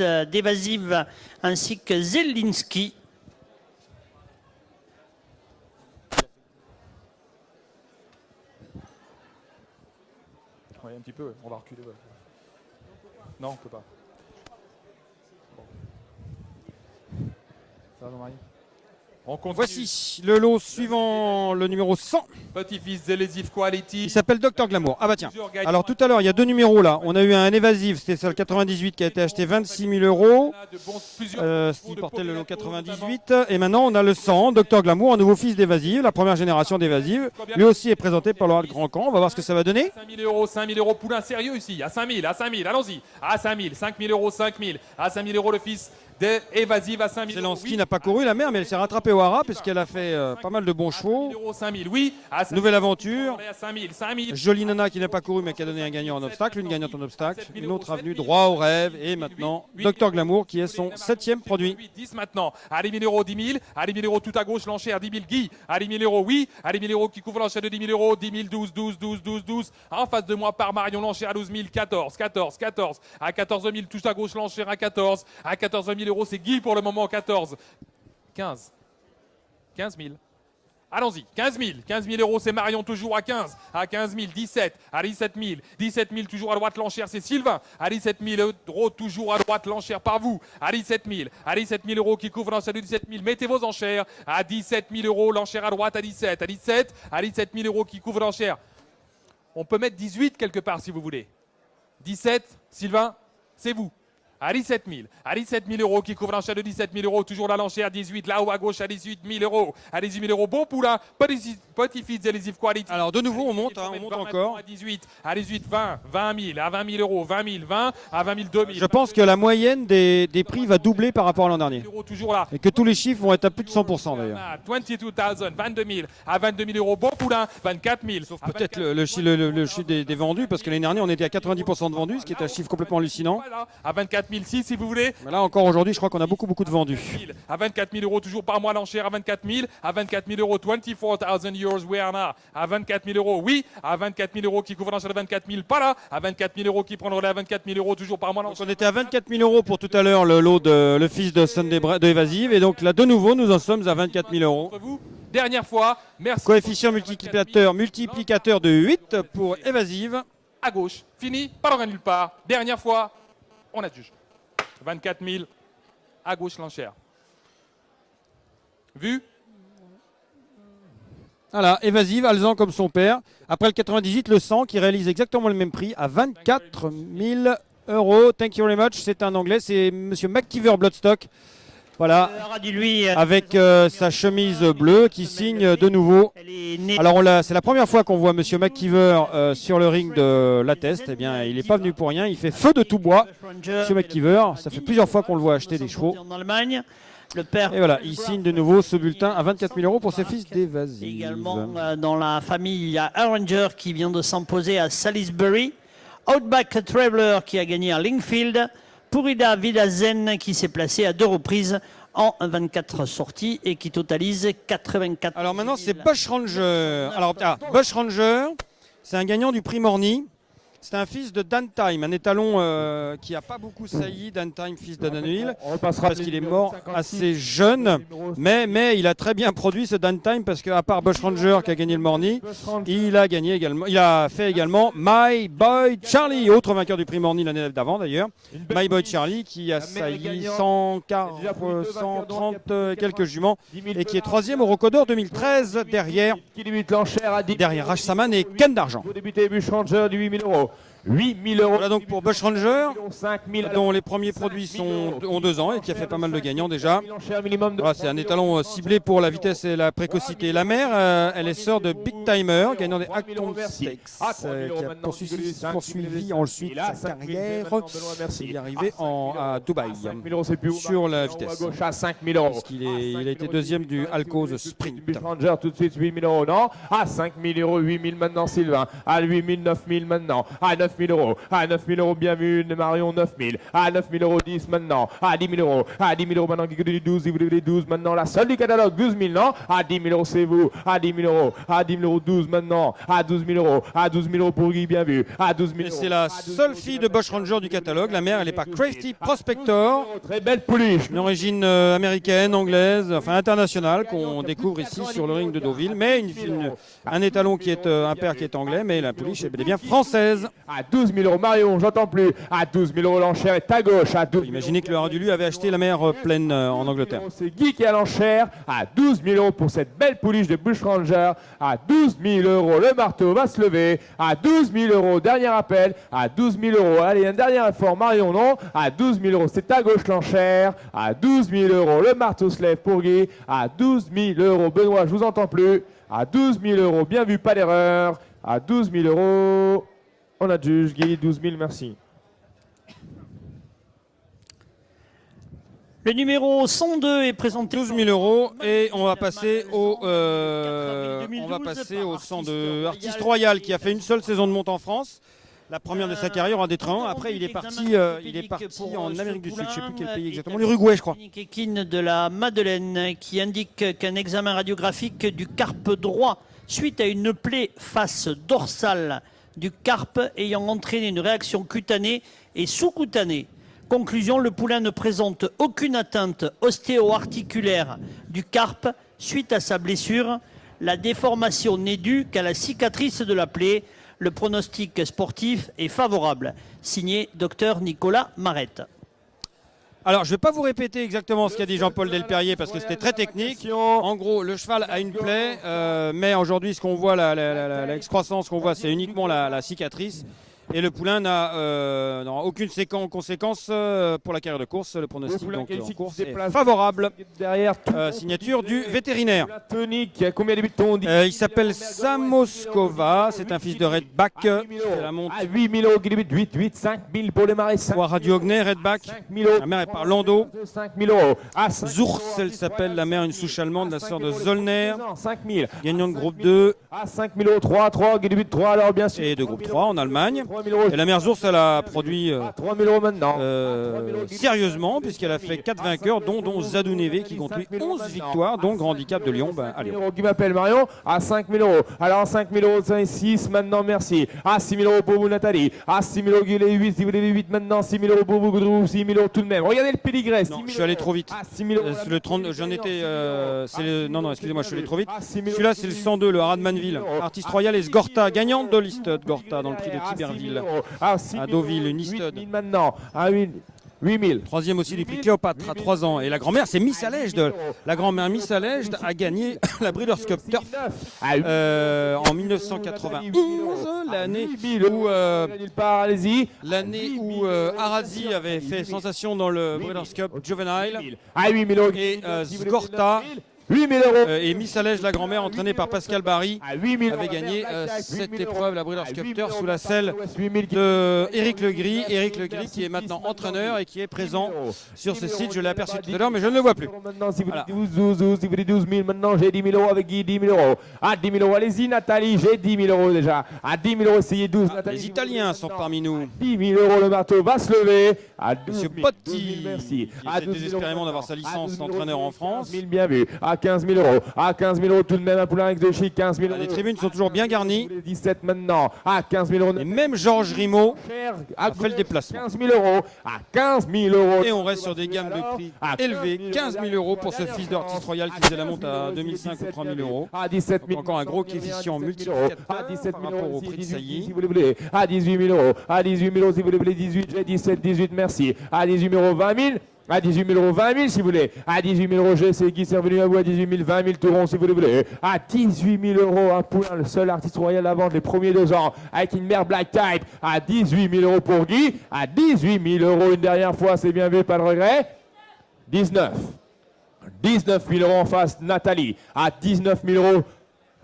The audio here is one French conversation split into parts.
d'Evasive ainsi que Zelinski. Oui, un petit peu, ouais. On va reculer. Ouais. Non, on peut pas. Bon. Ça va, Jean-Marie? On continue. Voici le lot suivant, le numéro 100. Petit-fils d'Elesive Quality. Il s'appelle Dr Glamour. Ah bah tiens. Alors tout à l'heure, il y a deux numéros là. On a eu un évasif, c'était ça le 98 qui a été acheté 26 000 €. Il portait le lot 98. Et maintenant, on a le 100, Dr Glamour, un nouveau fils d'évasive, la première génération d'évasive. Lui aussi est présenté par le Grand Camp. On va voir ce que ça va donner. 5 000 €, poulain sérieux ici. À 5 000, allons-y. À 5 000, 5 000 €, 5 000. À 5 000 € le fils d'Evasive à 5 000 €. Zelensky n'a pas couru la mère, mais elle s'est rattrapée au haras puisqu'elle a fait pas mal de bons chevaux. 5 000 €, oui. Nouvelle aventure. À 5 000, 5 000. Jolie Nana qui n'a pas couru mais qui a donné un gagnant en obstacle, une gagnante en obstacle, une autre avenue droit au rêve et maintenant Dr Glamour qui est son 7e produit. 10 maintenant, allez 1000 €, 10 000, allez 1000 € tout à gauche, l'enchère, 10 000 Guy, allez 1000 €, oui, allez 1000 € qui couvre l'enchère de 10 000 €, 10 000, 12, 12, 12, 12, 12, en face de moi par Marion, l'enchère à 12 000, 14, 14, 14, à 14 000, tout à gauche, l'enchère à 14 000 €, c'est Guy pour le moment, 14, 15, 15 000. Allons-y, 15 000 €, c'est Marion toujours à 15 000, 17, à 17 000, 17 000 toujours à droite l'enchère, c'est Sylvain, à 17 000 € toujours à droite l'enchère par vous, à 17 000 € qui couvre l'enchère de 17 000, mettez vos enchères, à 17 000 € l'enchère à droite, à 17 000 € qui couvre l'enchère. On peut mettre 18 quelque part si vous voulez. 17, Sylvain, c'est vous. À 17 000 € qui couvre l'enchère de 17 000 €, toujours la l'enchère 18, là-haut à gauche à 18 000 €, à 18 000 €, bon poulain, petit-fils d'Elesive Quality. Alors de nouveau on monte, on monte encore. À 18, 20, 20 000, à 20 000 €, 20 000, 20, à 20 000, 2 000. Je pense que la moyenne des prix va doubler par rapport à l'an dernier. Toujours là. Et que tous les chiffres vont être à plus de 100% d'ailleurs. 22 000, 22 000, à 22 000 €, bon poulain, 24 000. Sauf peut-être le chiffre des vendus, parce que l'année dernière on était à 90% de vendus, ce qui est un chiffre complètement hallucinant. Voilà, à 24 000, si vous voulez. Mais là encore aujourd'hui, je crois qu'on a beaucoup de vendus. À 24 000 € toujours par mois l'enchère à 24 000, à 24 000 €, 24 000 € we are now, à 24 000 €, oui, à 24 000 € qui couvre l'enchère de 24 000, pas là, à 24 000 € qui prend le relais à 24 000 € toujours par mois l'enchère. Donc on était à 24 000 € pour tout à l'heure le lot de le fils de Sunday de Evasive, et donc là de nouveau nous en sommes à 24 000 €. Dernière fois, merci. Coefficient multiplicateur de 8 pour Evasive. À gauche, fini, pas loin nulle part. Dernière fois, on adjuge. 24 000, à gauche l'enchère. Vu? Voilà, Evasive, Alzan comme son père. Après le 98, le 100 qui réalise exactement le même prix à 24 000 €. Thank you very much. C'est un anglais, c'est Monsieur McKeever Bloodstock. Voilà, avec sa chemise bleue qui signe de nouveau. Alors c'est la première fois qu'on voit Monsieur McKeever sur le ring de la Test. Eh bien, il n'est pas venu pour rien, il fait feu de tout bois. Monsieur McKeever, ça fait plusieurs fois qu'on le voit acheter des chevaux. Et voilà, il signe de nouveau ce bulletin à 24 000 € pour ses fils d'Evasive. Également, dans la famille, il y a Arranger qui vient de s'imposer à Salisbury. Outback Traveler qui a gagné à Lingfield. Pourida Vidazen qui s'est placé à 2 reprises en 24 sorties et qui totalise 84 000. Alors maintenant c'est Bush Ranger. Alors Bush Ranger, c'est un gagnant du prix Morny. C'est un fils de Dan Time, un étalon qui n'a pas beaucoup sailli, Dan Time, fils de Danville, parce qu'il est mort assez jeune, mais il a très bien produit ce Dan Time, parce qu'à part Bush Ranger qui a gagné le Morny, il a fait également My Boy Charlie, autre vainqueur du prix Morny l'année d'avant d'ailleurs. My Boy Charlie qui a sailli 130 quelques juments et qui est 3e au Rocodor 2013 derrière Rach Saman et Ken d'Argent. 8 000 €. Voilà donc pour Bush Ranger, dont les premiers produits ont 2 ans et qui a fait pas mal de gagnants déjà. Voilà, c'est un étalon ciblé pour la vitesse et la précocité. La mère, elle est sœur de Big Timer, gagnant des Acton Stakes, qui a poursuivi ensuite sa carrière. Il est arrivé à Dubaï sur la vitesse. Il a été 2e du Alcoz Sprint. Bush Ranger tout de suite 8 000 €, non. À 5 000 €, 8 000 maintenant Sylvain. À 8 000, 9 000 maintenant. À 9 9 000 euros. À 9 000 euros, bien vu, Marion, 9 000. À 9 000 euros, 10 maintenant. À 10 000 euros. À 10 000 euros maintenant, qui dit 12, si vous voulez 12 maintenant. La seule du catalogue, 12 000, non? À 10 000 euros, c'est vous. À 10 000 euros. À 10 000 euros, 12 maintenant. À 12 000 euros. À 12 000 euros pour Guy, bien vu. À 12 000 Et euros. c'est la seule fille de Bush Ranger du catalogue. La mère, elle est par Crafty Prospector. Très belle pouliche. Une origine américaine, anglaise, enfin internationale, qu'on découvre ici sur le ring de Deauville. Mais un étalon qui est un père qui est anglais, mais la pouliche est bel et bien française. À 12 000 euros, Marion, j'entends plus. À 12 000 euros, l'enchère est à gauche. À 12 000 Imaginez que le Radulu avait acheté la mer pleine en Angleterre. C'est Guy qui est à l'enchère. À 12 000 euros pour cette belle pouliche de Bush Ranger. À 12 000 euros, le marteau va se lever. À 12 000 euros, dernier appel. À 12 000 euros, allez, un dernier effort, Marion, non. À 12 000 euros, c'est à gauche l'enchère. À 12 000 euros, le marteau se lève pour Guy. À 12 000 euros, Benoît, je vous entends plus. À 12 000 euros, bien vu, pas d'erreur. À 12 000 euros, on adjuge, Guy, 12 000, merci. Le numéro 102 est présenté. 12 000 euros et on va passer au 102. Artiste Royal qui a fait une seule saison de monte en France. La première de sa carrière en D1. Après, il est parti en Amérique du Sud. Je ne sais plus quel pays exactement. L'Uruguay, je crois. Kékine de la Madeleine qui indique qu'un examen radiographique du carpe droit suite à une plaie face dorsale du carpe ayant entraîné une réaction cutanée et sous-cutanée. Conclusion, le poulain ne présente aucune atteinte ostéo-articulaire du carpe suite à sa blessure. La déformation n'est due qu'à la cicatrice de la plaie. Le pronostic sportif est favorable. Signé Dr Nicolas Marette. Alors, je ne vais pas vous répéter exactement ce qu'a dit Jean-Paul Delperrier parce que c'était très technique. En gros, le cheval a une plaie, mais aujourd'hui, ce qu'on voit, l'excroissance qu'on voit, c'est uniquement la cicatrice. Et le poulain n'aura aucune conséquence pour la carrière de course. Le pronostic donc, en course est favorable. Derrière, Signature du vétérinaire. Tonique, combien de butons? Il s'appelle Samoskova. C'est un fils de Redback. C'est la montre. À 8 000 euros, 8, 5 000 pour les marais. 5 Radio Ognet, Redback. 000 euros. La mère est par Lando. 5 000 euros. À Zours, elle s'appelle la mère, une souche allemande, la sœur de Zollner. 5 000. Gagnant de groupe 2 À 5 000 euros, 3, Guilibut 3, alors bien sûr. et de groupe 3 en Allemagne. 3 000 euros. Et la mère Zours, elle a produit 3 000 euros maintenant. sérieusement, puisqu'elle a fait 4 vainqueurs, dont Zadou Neve qui compte lui 11 victoires, dont grand handicap de Lyon. À Lyon. Qui m'appelle Marion à 5 000 euros. Alors 5 000 euros, 6 maintenant, merci. À 6 000 euros pour vous, Nathalie. À 6 000 euros, Guy, les 8, si vous voulez les 8 maintenant. 6 000 euros pour vous, Goudrou. 6 000 euros tout de même. Regardez le pédigré. Non, je suis allé trop vite. À 6 000 euros. Le 30, j'en étais. Non, excusez-moi, je suis allé trop vite. Celui-là, c'est le 102, le Haradmanville. Artiste Royal et Sgorta, gagnante de l'Istud Gorta dans le prix de Tiberville. À Deauville, une Istud. Maintenant, à 8 000. Troisième aussi du prix Cléopâtre à 3 ans. Et la grand-mère, c'est Miss Allègde. La grand-mère Miss Allègde a gagné la Breeders' Cup Turf en 1991, l'année où Arazi avait fait sensation dans le Breeders' Cup Juvenile. À 8 000 euros. Et Sgorta 8 000 euros. et Miss Allège, la grand-mère, entraînée par Pascal Barry, À 8 000 avait gagné cette 8 000 épreuve, la Breeders' Cup 8 000 Turf, sous la euros. selle 8 000 de Éric Legris. Éric Legris qui est maintenant entraîneur et qui est présent sur ce site. Je l'ai aperçu tout à l'heure, mais je ne le vois plus. Maintenant, si vous Voilà. dites 12, si vous dites 12 000, maintenant j'ai 10 000 euros avec Guy, 10 000 euros. À 10 000 euros, allez-y Nathalie, j'ai 10 000 euros déjà. À 10 000 euros, essayez 12. Nathalie, Les Italiens sont parmi nous. 10 000 euros, le marteau va se lever. À 12 Monsieur 000, Potti, 12 000, merci. qui essaie désespérément d'avoir sa licence d'entraîneur en France. 15 000, bien vu. À 15 000 euros. À 15 000 euros, tout de même, un poulain avec de chic, 15 000 euros. Les tribunes sont toujours bien garnies. 17 maintenant. À 15 000 euros. Et même Georges Rimaud Cher, a fait le déplacement. 15 000 euros. À 15 000 euros. Et on reste sur des gammes de prix élevées. 15 000 euros pour ce fils d'artiste royal qui faisait la monte à 2005 ou 3 000 euros. À 17 000. Donc encore un gros coefficient multiplicateur À 17 par 000 rapport euros. au prix de Si saillie. vous le voulez. À 18 000 euros. À 18 000 euros si vous le voulez. 18, j'ai 17, 18, merci. À 18 000 euros, 20 000. À 18 000 euros, 20 000 si vous voulez. À 18 000 euros, c'est Guy, c'est revenu à vous. À 18 000, 20 000 tout rond si vous le voulez. À 18 000 euros, un poulain, le seul artiste royal à vendre les premiers 2 ans, avec une mère black type. À 18 000 euros pour Guy. À 18 000 euros une dernière fois, c'est bien vu, pas de regret. 19 000 euros en face, Nathalie. À 19 000 euros.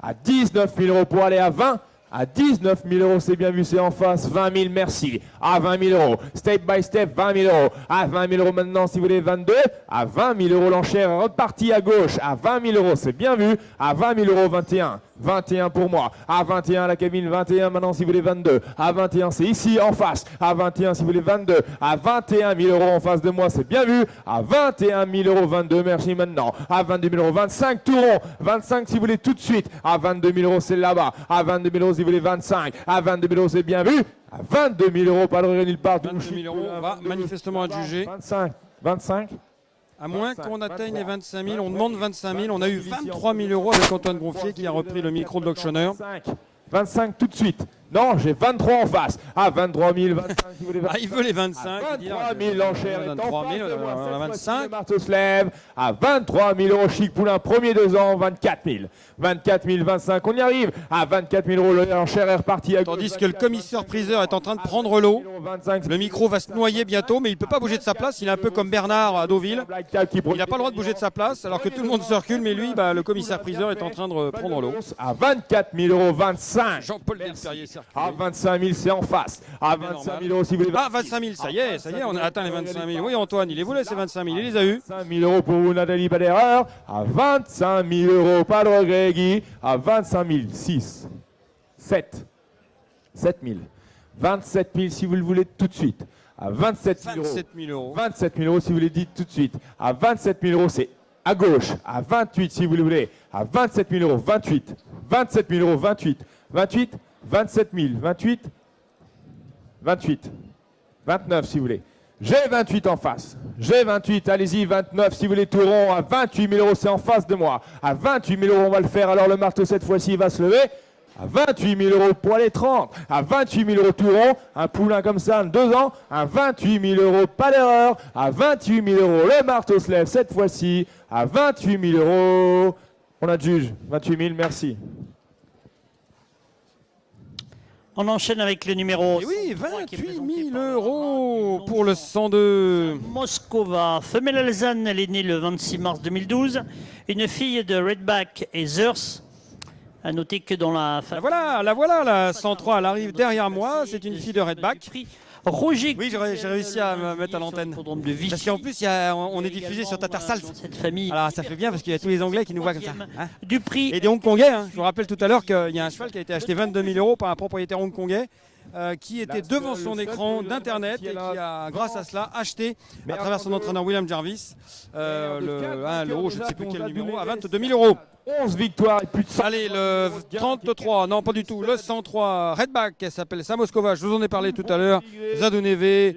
À 19 000 euros pour aller à 20. À 19 000 euros, c'est bien vu, c'est en face. 20 000, merci. À 20 000 euros. Step by step, 20 000 euros. À 20 000 euros maintenant, si vous voulez, 22. À 20 000 euros, l'enchère est repartie à gauche. À 20 000 euros, c'est bien vu. À 20 000 euros, 21. 21 pour moi. À 21, la cabine. 21 maintenant, si vous voulez, 22. À 21, c'est ici, en face. À 21, si vous voulez, 22. À 21 000 euros en face de moi, c'est bien vu. À 21 000 euros, 22, merci maintenant. À 22 000 euros, 25, tout rond. 25, si vous voulez, tout de suite. À 22 000 euros, c'est là-bas. À 22 000 euros, si vous voulez, 25. À 22 000 euros, c'est bien vu. À 22 000 euros, pas de regret nulle part. 22 000 euros, on va manifestement adjuger. 25. 25. À moins qu'on atteigne les 25 000, on demande 25 000. On a eu 23 000 euros avec Antoine Gonfier qui a repris le micro de l'auctionneur. 25 tout de suite. Non, j'ai 23 en face. À 23 000, 25 si vous voulez. Ah, il veut les 25. 23 000, l'enchère est en 23 000, face de moi. on a Cette 25. fois-ci, le marteau se lève. À 23 000 euros, Chic Poulain, premier 2 ans, 24 000. 24 000, 25, on y arrive. À 24 000 euros, l'enchère est repartie à gauche. Tandis que le commissaire-priseur est en train de prendre l'eau. Le micro va se noyer bientôt, mais il ne peut pas bouger de sa place. Il est un peu comme Bernard à Deauville. Il n'a pas le droit de bouger de sa place, alors que tout le monde se recule, mais lui, le commissaire-priseur est en train de prendre l'eau. À 24 000 euros, 25. Jean-Paul Villeparier circule. À 25 000, c'est en face. À 25 000 euros, si vous voulez. Ah, 25 000, ça y est, on a atteint les 25 000. Oui, Antoine, il les voulait, ces 25 000, il les a eus. 25 000 euros pour vous, Nathalie, pas d'erreur. À 25 000 euros, pas de regret, Guy. À 25 000, 6, 7, 7 000. 27 000 si vous le voulez tout de suite. À 27 000 euros. 27 000 euros. 27 000 euros si vous le dites tout de suite. À 27 000 euros, c'est à gauche. À 28 si vous le voulez. À 27 000 euros, 28. 27 000 euros, 28. 28, 27 000, 28. 28. 29 si vous voulez. J'ai 28 en face. J'ai 28, allez-y, 29 si vous voulez tout rond. À 28 000 euros, c'est en face de moi. À 28 000 euros, on va le faire. Alors le marteau, cette fois-ci, va se lever. À 28 000 euros pour les 30. À 28 000 euros tout rond. Un poulain comme ça, 2 ans. À 28 000 euros, pas d'erreur. À 28 000 euros, le marteau se lève cette fois-ci. À 28 000 euros. On adjuge. 28 000, merci. On enchaîne avec le numéro. Et oui, 103 qui est 28 présenté 000 par euros la pour le 102. Moskova, femelle alezane, elle est née le 26 mars 2012. Une fille de Redback et Zers. À noter que dans la La voilà, la 103, elle arrive derrière moi. C'est une fille de Redback. Roger. Oui, j'ai réussi à me mettre à l'antenne. Parce qu'en plus, on est diffusé sur Tatarsalt. Cette famille. Alors ça fait bien parce qu'il y a tous les Anglais qui nous voient comme ça. Hein. Du prix. Et des Hongkongais. Hein. Je vous rappelle tout à l'heure qu'il y a un cheval qui a été acheté 22 000 euros par un propriétaire hongkongais. Qui était devant son écran d'internet et qui a, grâce à cela, acheté à travers son entraîneur William Jarvis le haut, je ne sais plus quel numéro, à 22 000 euros. 11 victoires et plus de 100. Allez, le 33, non pas du tout, le 103, Redback, elle s'appelle Samoskova, je vous en ai parlé tout à l'heure, Zaduneve,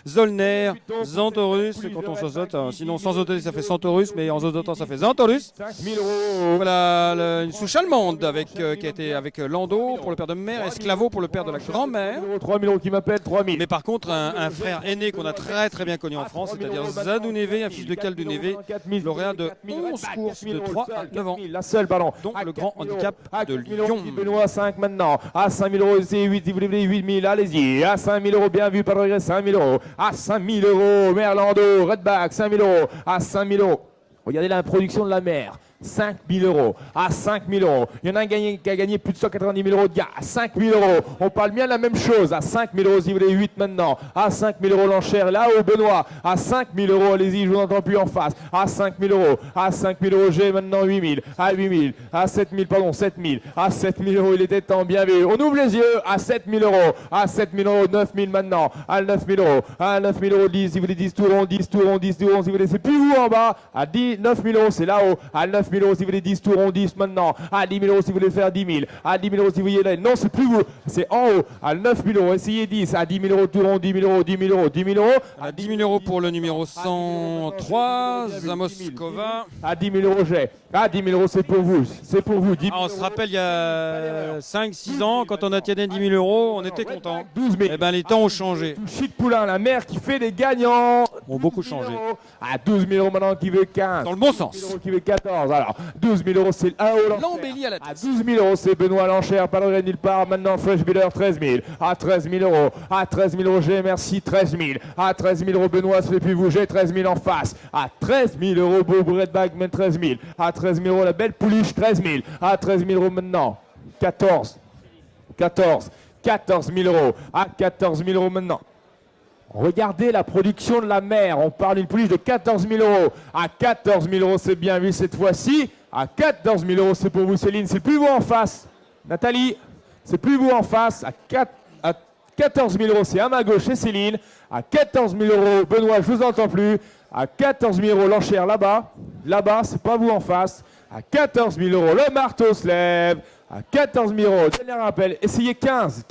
Zolner, Zantorus, quand on zozote, sinon sans zozoter ça fait Santorus, mais en zozotant ça fait Zantorus. 5 000 euros. Voilà, une souche allemande qui a été avec Lando pour le père de mère, Esclavo pour le père de la grand-mère. 3 000 euros qui m'appelle, 3 000. Mais par contre, un frère aîné qu'on a très très bien connu en France, c'est-à-dire Zaduneve, un fils de Kalduneve, lauréat de 11 courses de 3 à 9 ans. La seule, pardon. Donc le grand handicap de Lyon. Benoît 5 maintenant. À 5 000 euros, c'est 8, si vous voulez 8 000, allez-y. À 5 000 euros, bien vu, pas de regret, 5 000 euros. À 5 000 euros, Merlando, Redback, 5 000 euros. À 5 000 euros. Regardez la production de la mer. 5 000 euros. À 5 000 euros. Il y en a un qui a gagné plus de 190 000 euros de gars. À 5 000 euros. On parle bien de la même chose. À 5 000 euros, si vous voulez 8 maintenant. À 5 000 euros l'enchère. Là-haut, Benoît. À 5 000 euros, allez-y, je vous entends plus en face. À 5 000 euros. À 5 000 euros, j'ai maintenant 8 000. À 8 000. À 7 000, pardon, 7 000. À 7 000 euros, il était temps, bien vu. On ouvre les yeux. À 7 000 euros. À 7 000 euros, 9 000 maintenant. À 9 000 euros. À 9 000 euros, 10, si vous voulez 10 tours rond, 10 tours rond, 10 tours rond, si vous voulez. C'est plus vous en bas. À 10, 9 000 euros, c'est là-haut. À 9 000 euros, si vous voulez 10 tours rond, 10 maintenant. À 10 000 euros, si vous voulez faire 10 000. À 10 000 euros, si vous voulez là. Non, c'est plus vous. C'est en haut. À 9 000 euros, essayez 10. À 10 000 euros, tour rond, 10 000 euros, 10 000 euros, 10 000 euros. À 10 000 euros pour le numéro 103, Zamoskova. À 10 000 euros, j'ai. À 10 000 euros, c'est pour vous. C'est pour vous. 10 000 On se rappelle, il y a 5-6 ans, quand on atteignait 10 000 euros, on était content. 12 000. Eh bien, les temps ont changé. Chic Poulain, la mère qui fait des gagnants. Ont beaucoup 12 000 changé. euros. À 12 000 euros maintenant qui veut 15. Dans le bon 12 000 sens. euros qui veut 14. Alors, 12 000 euros, c'est le 1 euro. L'embellie à la À tête. 12 000 euros, c'est Benoît l'enchère, pas de regret nulle part. Maintenant, Fresh Biller, 13 000. À 13 000 euros. À 13 000 euros, j'ai, merci, 13 000. À 13 000 euros, Benoît, ce n'est plus vous, j'ai 13 000 en face. À 13 000 euros, Bob Redback, même 13 000. À 13 000 euros, la belle pouliche, 13 000. À 13 000 euros maintenant. 14 000 euros. À 14 000 euros maintenant. Regardez la production de la mère. On parle d'une pouliche de 14 000 euros. À 14 000 euros, c'est bien vu cette fois-ci. À 14 000 euros, c'est pour vous, Céline. C'est plus vous en face. Nathalie, c'est plus vous en face. À 14 000 euros, c'est à ma gauche, c'est Céline. À 14 000 euros, Benoît, je vous entends plus. À 14 000 euros, l'enchère là-bas. Là-bas, c'est pas vous en face. À 14 000 euros, le marteau se lève. À 14 000 euros, dernier rappel, essayez 15,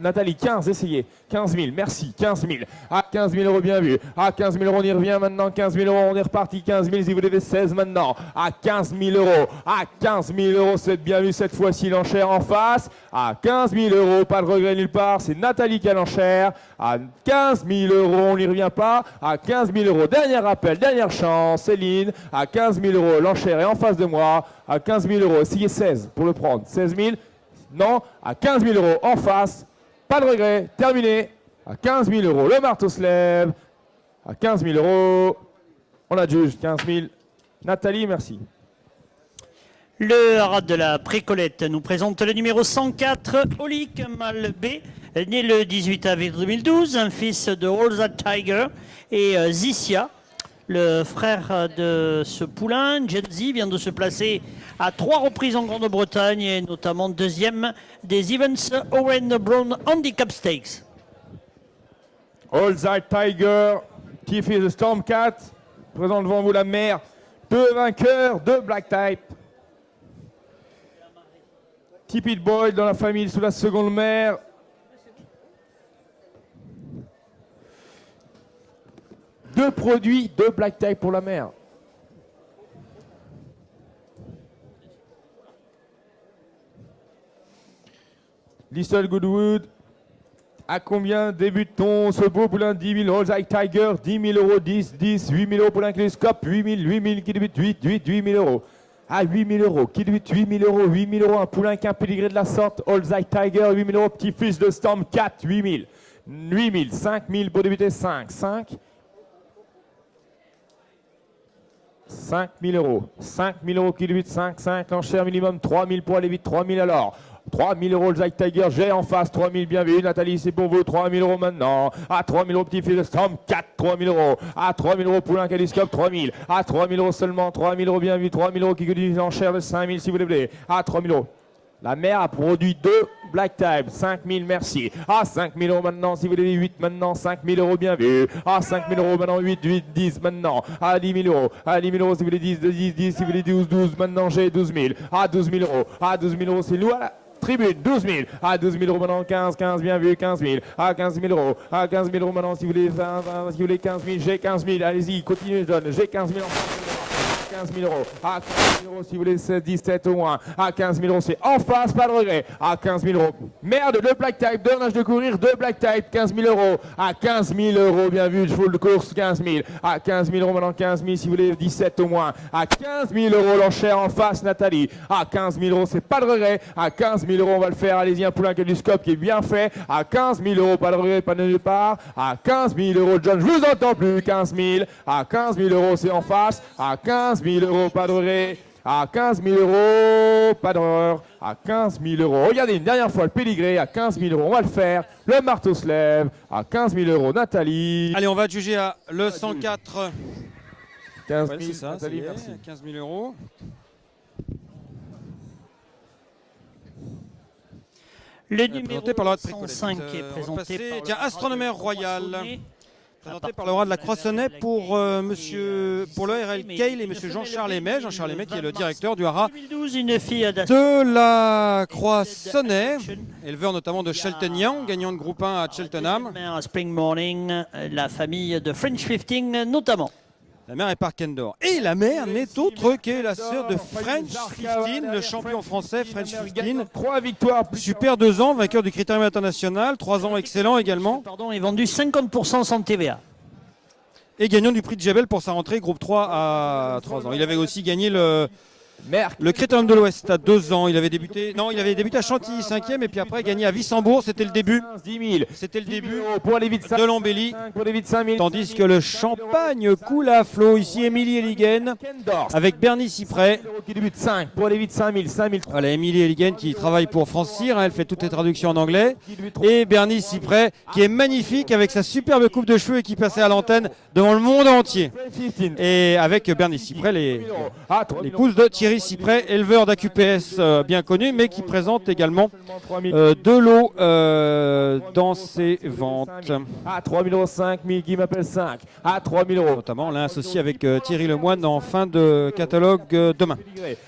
Nathalie, 15, essayez, 15 000, merci, 15 000, à 15 000 euros, bien vu, à 15 000 euros, on y revient maintenant, 15 000 euros, on est reparti, 15 000, si vous devez 16 maintenant, à 15 000 euros, à 15 000 euros, c'est bien vu cette fois-ci, l'enchère en face, à 15 000 euros, pas de regret nulle part, c'est Nathalie qui a l'enchère, à 15 000 euros, on n'y revient pas, à 15 000 euros, dernier rappel, dernière chance, Céline, à 15 000 euros, l'enchère est en face de moi, à 15 000 euros, essayez 16 pour le prendre, 16 000, non, à 15 000 euros en face, pas de regret, terminé, à 15 000 euros, le marteau se lève, à 15 000 euros, on adjuge, 15 000, Nathalie, merci. Le haras de la Précolette nous présente le numéro 104, Oli Kemal B, né le 18 avril 2012, un fils de All That Tiger et Zissia. Le frère de ce poulain, Genzi, vient de se placer à 3 reprises en Grande-Bretagne et notamment deuxième des Evans Owen Brown Handicap Stakes. All That Tiger, qui fait The Stormcat, présente devant vous la mère, 2 vainqueurs, 2 Black Type. Tipid Boy dans la famille sous la seconde mère. Deux produits, 2 Black Type pour la mère. Little Goodwood. À combien débute-t-on ce beau poulain? 10 000, All That Tiger, 10 000 euros, 10, 10, 8 000 euros pour l'incléscope, 8 000 qui débute, 8 000 euros. À 8 000 euros, qui débute 8 000 euros, 8 000 euros, un poulain qui a un pédigré de la sorte, All That Tiger, 8 000 euros, petit-fils de Storm 4, 8 000. 8 000, 5 000 pour débuter, 5, 000 euros. 5 000 euros qui débute, 5, l'enchère minimum, 3 000 pour aller vite, 3 000 alors. 3 000 euros le Zack Tiger, j'ai en face, 3 000 bien vu, Nathalie c'est pour vous, 3 000 euros maintenant, à 3 000 euros petit-fils de Storm, 4, 3 000 euros, à 3 000 euros poulain Cadiscope, 3 000, à 3 000 euros seulement, 3 000 euros bien vu, 3 000 euros qui dit l'enchère de 5 000 si vous voulez, à 3 000 euros. La mère a produit 2 Black Type, 5 000, merci. À 5 000 euros maintenant, si vous voulez 8 maintenant, 5 000 euros bien vu. À 5 000 euros maintenant, 8, 10 maintenant. À 10 000 euros, à 10 000 euros si vous voulez 10, 10, si vous voulez 12, maintenant j'ai 12 000. À 12 000 euros, à 12 000 euros c'est nous à la tribune, 12 000. À 12 000 euros maintenant, 15 bien vu, 15 000. À 15 000 euros, à 15 000 euros maintenant, si vous voulez 20, si vous voulez 15 000, j'ai 15 000. Allez-y, continuez, je donne, j'ai 15 000 en 15 000 euros, à 15 000 euros si vous voulez 16, 17 au moins, à 15 000 euros c'est en face, pas de regret, à 15 000 euros, merde, 2 Black Type, 2 âge de courir, 2 Black Type, 15 000 euros, à 15 000 euros, bien vu, je vous le course, 15 000, à 15 000 euros maintenant, 15 000 si vous voulez 17 au moins, à 15 000 euros l'enchère en face, Nathalie, à 15 000 euros c'est pas de regret, à 15 000 euros on va le faire, allez-y, un poulain qui a du scope qui est bien fait, à 15 000 euros, pas de regret, pas de nulle part, à 15 000 euros, John, je vous entends plus, 15 000, à 15 000 euros c'est en face, à 15 000 euros, pas de regret, à 15 000 euros, pas d'erreur, à 15 000 euros. Regardez une dernière fois le pédigré, à 15 000 euros, on va le faire. Le marteau se lève, à 15 000 euros, Nathalie. Allez, on va juger à le 104. 15 Ouais, 000, c'est ça, Nathalie, ça y est, merci. 15 000 euros. Le numéro présenté par le roi de Précolette. 105 est On va présenté passer, par tiens, le Astronomère roi de Royal. Croissonnet. Présenté par le roi de la Croissonnais pour pour le RL Cale et monsieur Jean-Charles Aimé. Jean-Charles Aimé qui est le directeur du haras 2012, une fille à de la Croissonnais, éleveur notamment de Shelton Young, gagnant de groupe 1 à Cheltenham. à Spring Morning, la famille de French 15 notamment. La mère est Park Endor. Et la mère n'est autre que la sœur de French 15, le champion français French 15. 3 victoires, Super 2 ans, vainqueur du Critérium international, 3 ans excellent également. Pardon, est vendu 50% sans TVA. Et gagnant du prix de Jebel pour sa rentrée groupe 3 à 3 ans. Il avait aussi gagné le Merck. Le Critérium de l'Ouest à 2 ans. Il avait débuté à Chantilly 5e et puis après gagné à Wissembourg. C'était le début. 10 000. C'était le 10 000 début euros pour les vides de l'embellie. pour les vides 5 000. Tandis que le champagne coule à flot. Ici, Émilie Eligen Kendor. avec Bernie Cyprès. Qui débute 5 pour les vides 5 000. 5 000. Voilà, Émilie Eligen qui travaille pour France Cyr. Elle fait toutes les traductions en anglais. Et Bernie Cyprès qui est magnifique avec sa superbe coupe de cheveux et qui passait à l'antenne devant le monde entier. Et avec Bernie Cyprès, l'épouse de Thierry Cyprès, éleveur d'AQPS bien connu, mais qui présente également de l'eau dans ses ventes. À 3 000 euros, 5 000. Qui m'appelle 5. À 3 000 euros. Notamment, l'un associé avec Thierry Lemoine en fin de catalogue demain.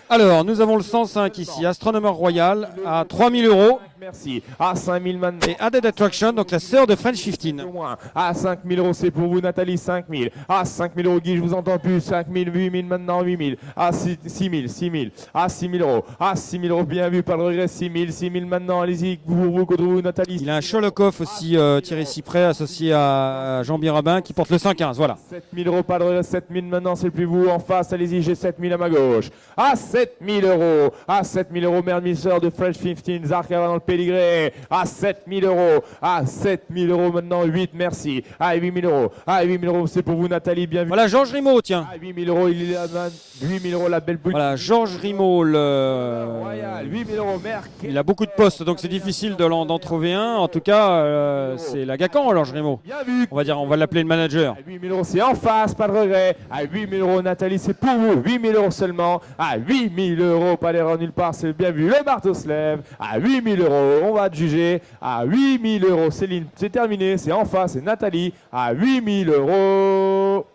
Alors, nous avons le 105 ici, Astronomer Royal à 3 000 euros. Merci. À 5 000 maintenant. Et Added Attraction, donc la sœur de French 15. À 5 000 euros, c'est pour vous, Nathalie. 5 000. À 5 000 euros, Guy, je vous entends plus. 5 000, 8 000 maintenant, 8 000. À 6 000, 6 000. À 6 000 euros. À 6 000 euros, bien vu, pas de regret. 6 000, 6 000 maintenant. Allez-y, vous, contre vous, Nathalie. Il a un Sholokov aussi, Thierry Cyprès, associé à Jean Birabin, qui porte le 115. Voilà. 7 000 euros, pas de regret. 7 000 maintenant, c'est plus vous. En face, allez-y, j'ai 7 000 à ma gauche. À 7 000 euros. À 7 000 euros, mère sœur de French 15. Zarkava dans le pédigré. À 7 000 euros. À 7 000 euros maintenant, 8, merci. À 8 000 euros. À 8 000 euros, c'est pour vous, Nathalie, bien vu. Voilà, Georges Rimaud, tiens. À 8 000 euros, il est là, 8 000 euros, la belle boutique. Voilà, Georges Rimaud, Royal, 8 000 euros, Merck. il a beaucoup de postes, donc c'est difficile d'en trouver un. En tout cas, c'est la Gacan, Georges Rimaud. Bien vu. On va l'appeler le manager. À 8 000 euros, c'est en face, pas de regret. À 8 000 euros, Nathalie, c'est pour vous. 8 000 euros seulement. À 8 000 euros, pas d'erreur nulle part, c'est bien vu. Le marteau se lève. À 8 000 euros, on va te juger. À 8 000 euros, Céline, c'est terminé. C'est en face, c'est Nathalie. À 8 000 euros.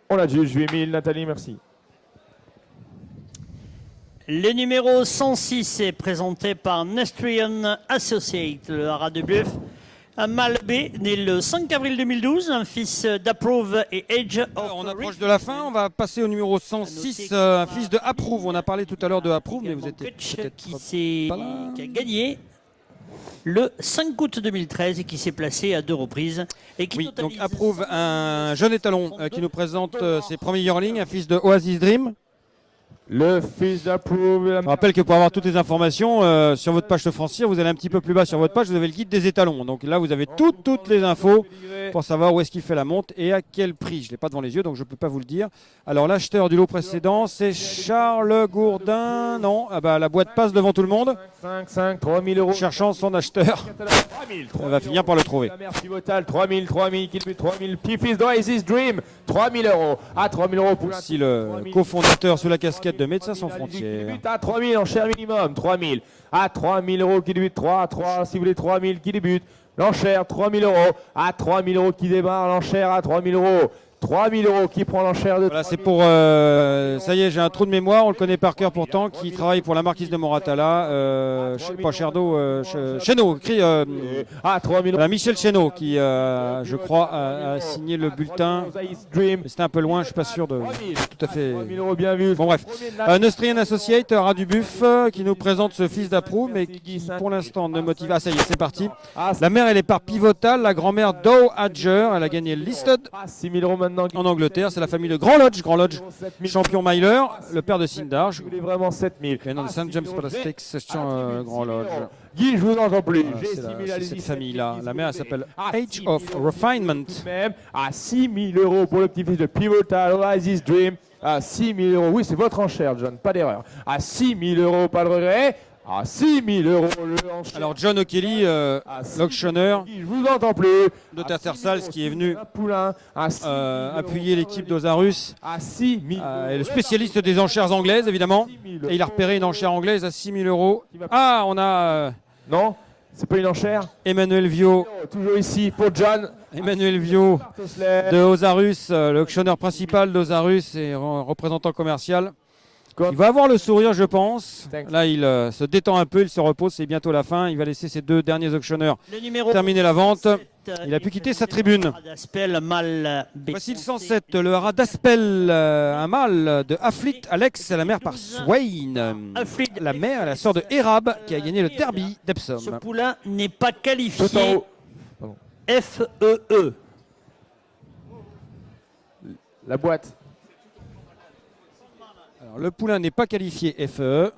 On la juge, 8 000, Nathalie, merci. Le numéro 106 est présenté par Nestrian Associate, le haras de Buff. Un mâle B, né le 5 avril 2012, un fils d'Approve et Age of On approche de la fin, on va passer au numéro 106, un fils de Approve. On a parlé tout à l'heure de Approve, mais vous étiez peut-être qui pas là. a gagné le 5 août 2013 et qui s'est placé à 2 reprises. Et qui Oui, donc totalise Approve, un jeune étalon qui nous présente ses premiers yearlings, un fils de Oasis Dream. Le fils d'Approve. Je rappelle que pour avoir toutes les informations sur votre page de France Cyr, vous allez un petit peu plus bas sur votre page, vous avez le guide des étalons. Donc là, vous avez toutes les infos pour savoir où est-ce qu'il fait la monte et à quel prix. Je ne l'ai pas devant les yeux, donc je ne peux pas vous le dire. Alors l'acheteur du lot précédent, c'est Charles Gourdin. Non, ah bah, la boîte passe devant tout le monde. 5, 3 000 euros. Cherchant son acheteur. 3 000. On va finir par le trouver. La mère pivotale, 3 000, 3 000, qui but 3 000. Petit-fils d'Oasis Dream, 3 000 euros. À 3 000 euros pour Aussi le cofondateur sous la casquette de Médecins sans Qui frontières. débute à 3 000 en cher minimum, 3 000. À 3 000 euros qui débute, 3, si vous voulez 3 000 qui débute. L'enchère, 3 000 euros. À 3 000 euros qui démarre, l'enchère à 3 000 euros. 3 000 euros qui prend l'enchère de. Voilà, c'est pour. Ça y est, j'ai un trou de mémoire, on le connaît par cœur pourtant, qui travaille pour la marquise de Moratala. Pas Cherdo, Chénaud. À 3 000 euros. Voilà, Michel Chénaud qui, je crois, a signé le bulletin. Dream. Mais c'était un peu loin, je ne suis pas sûr de tout à fait. 3 000 euros bien vu. Bon, bref. Neustrian Associate, rat du buff, qui nous présente ce fils d'Aprou, mais qui pour l'instant ne motive. Ah, ça y est, c'est parti. La mère, elle est par Pivotal, la grand-mère Dow Adger, elle a gagné le Listed. À 6 000 euros maintenant. En Angleterre, c'est la famille de Grand Lodge, champion Myler, le père de Sindarge. Je voulais vraiment 7 000. Et non, de St. James Stakes, Grand Lodge. Guy, je vous entends plus. Voilà, J'ai 6 c'est 000, c'est allez-y. cette famille-là. La mère, elle s'appelle À Age 6 of 000 Refinement. Même à 6 000 euros pour le petit-fils de Pivotal, Oasis Dream. À 6 000 euros. Oui, c'est votre enchère, John, pas d'erreur. À 6 000 euros, pas de regret. À 6 000 euros le enchère. Alors, John O'Kelly, l'auctionneur Je vous entends plus. de Tattersall, qui est venu Poulain, à 6 000 appuyer l'équipe d'Osarus, à 6 000 et le spécialiste des enchères anglaises, évidemment. Et il a repéré une enchère anglaise à 6 000 euros. Ah, on a Non, c'est pas une enchère. Emmanuel Viau. Toujours ici pour John. Emmanuel Viau de Osarus, l'auctionneur principal d'Osarus et représentant commercial. Il va avoir le sourire, je pense. Là, il se détend un peu, il se repose, c'est bientôt la fin. Il va laisser ses deux derniers auctionneurs terminer la vente. Il a pu quitter sa tribune. Voici le 107, le haras d'Aspel, un mâle de Afflit Alex, la mère par Swain. La mère, la sœur de Erab, qui a gagné le derby Ce d'Epsom. poulain n'est pas Tout en qualifié haut. FEE. La boîte. Alors Alors, le poulain n'est pas qualifié FE.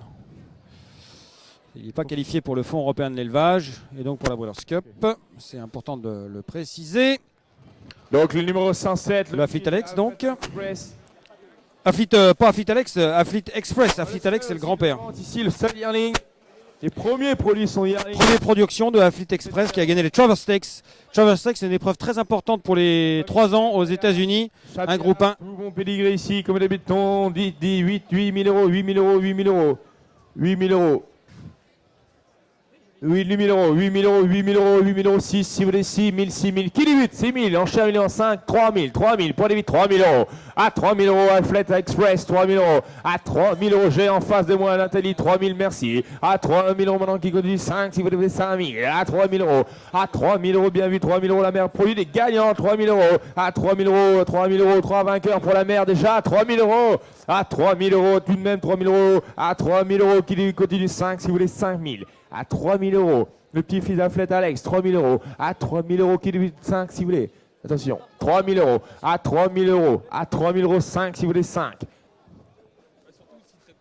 Il n'est pas qualifié pour le Fonds européen de l'élevage et donc pour la Breeders' Cup. C'est important de le préciser. Donc le numéro 107. Le Athlete Alex donc. Express. Pas Athlete Alex, Athlete Express. Athlete Alex c'est le grand-père. Ici le seul yearling. Les premiers produits sont yearling. Première production de Athlete Express qui a gagné les Travers Stakes. Travers Stakes c'est une épreuve très importante pour les 3 ans aux États-Unis. Un groupe 1. Tout bon pédigré ici, comme d'habitude, 10, 8 000 euros, 8 000 euros, 8 000 euros. 8 000 euros. 8 000 euros, 8 000 euros, 8 000 euros, 8 000 euros, 6, si vous voulez, 6 000, 6 000. Qui dit 8, 6 000, enchère million 5, 3 000, 3 000, point de 8, 3 000 euros. À 3 000 euros, Athlete Express, 3 000 euros. À 3 000 euros, j'ai en face de moi Nathalie, 3 000, merci. À 3 000 euros maintenant qui continue, 5, si vous voulez, 5 000. À 3 000 euros, à 3 000 euros, bien vu, 3 000 euros, la mère produit des gagnants, 3 000 euros. À 3 000 euros, 3 000 euros, 3 vainqueurs pour la mère déjà, à 3 000 euros. À 3 000 euros, tout de même, 3 000 euros. À 3 000 euros, qui continue, 5, si vous voulez, 5 000. À 3 000 euros. Le petit fils d'Athlete Alex, 3 000 euros. À 3 000 euros, qui lui 5 si vous voulez. Attention, 3 000 euros. À 3 000 euros. À 3 000 euros, 5 si vous voulez, 5.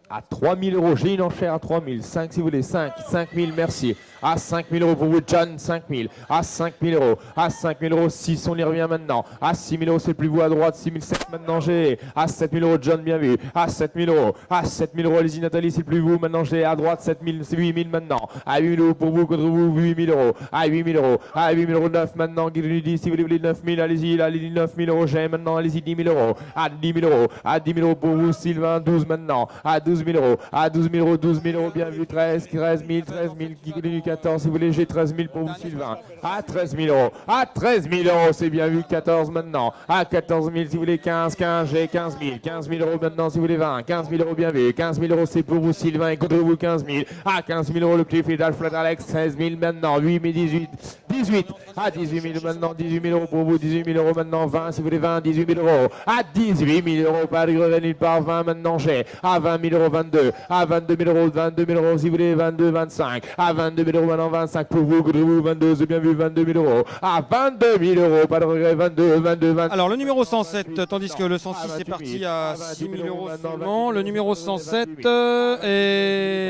À 3 000 euros, j'ai une enchère à 3 000. 5 si vous voulez, 5. 5 000, merci. À 5 000 euros pour vous, John, 5 000. À 5 000 euros. À 5 000 euros, 6, on y revient maintenant. À 6 000 euros, c'est plus vous à droite. 6 700 maintenant, j'ai. À 7 000 euros, John, bien vu. À 7 000 euros. À 7 000 euros, allez-y, Nathalie, c'est plus vous. Maintenant, j'ai à droite 7 000, c'est 8 000 maintenant. À 8 000 euros pour vous, contre vous, 8 000 euros. À 8 000 euros. À 8 000 euros, 9 maintenant. Qui lui dit, si vous voulez 9 000, allez-y, allez-y, 9 000 euros, j'ai maintenant, allez-y, 10 000 euros. À 10 000 euros. À 10 000 euros pour vous, Sylvain, 12 maintenant. À 12 000 euros. À 12 000 euros, 12 000 euros, bien vu, 13 000, 13 000, qui continue 14, si vous voulez, j'ai 13 000 pour vous, Sylvain. À 13 000 euros. À 13 000 euros, c'est bien vu, 14 maintenant. À 14 000, si vous voulez, 15, j'ai 15 000. 15 000 euros maintenant, si vous voulez, 20. 15 000 euros, bien vu. 15 000 euros, c'est pour vous, Sylvain, et contre vous, 15 000. À 15 000 euros, le petit fils d'Athlete Alex, 16 000 maintenant. 8 000, 18. 18. À 18 000 maintenant, 18 000 euros pour vous, 18 000 euros maintenant, 20, si vous voulez, 20, 18 000 euros. À 18 000 euros, pas de revenu par 20 maintenant, j'ai. À 20 000 euros, 22. À 22 000 euros, 22 000 euros, si vous voulez, 22, 25. À 22 000 euros maintenant, 25 pour vous, contre vous, 22, c'est bien vu, 22 000 euros. À 22 000 euros, pas de regret, 22, 22, 22. Alors le numéro 107, tandis que le 106 est parti à 6 000 euros seulement. Le numéro 107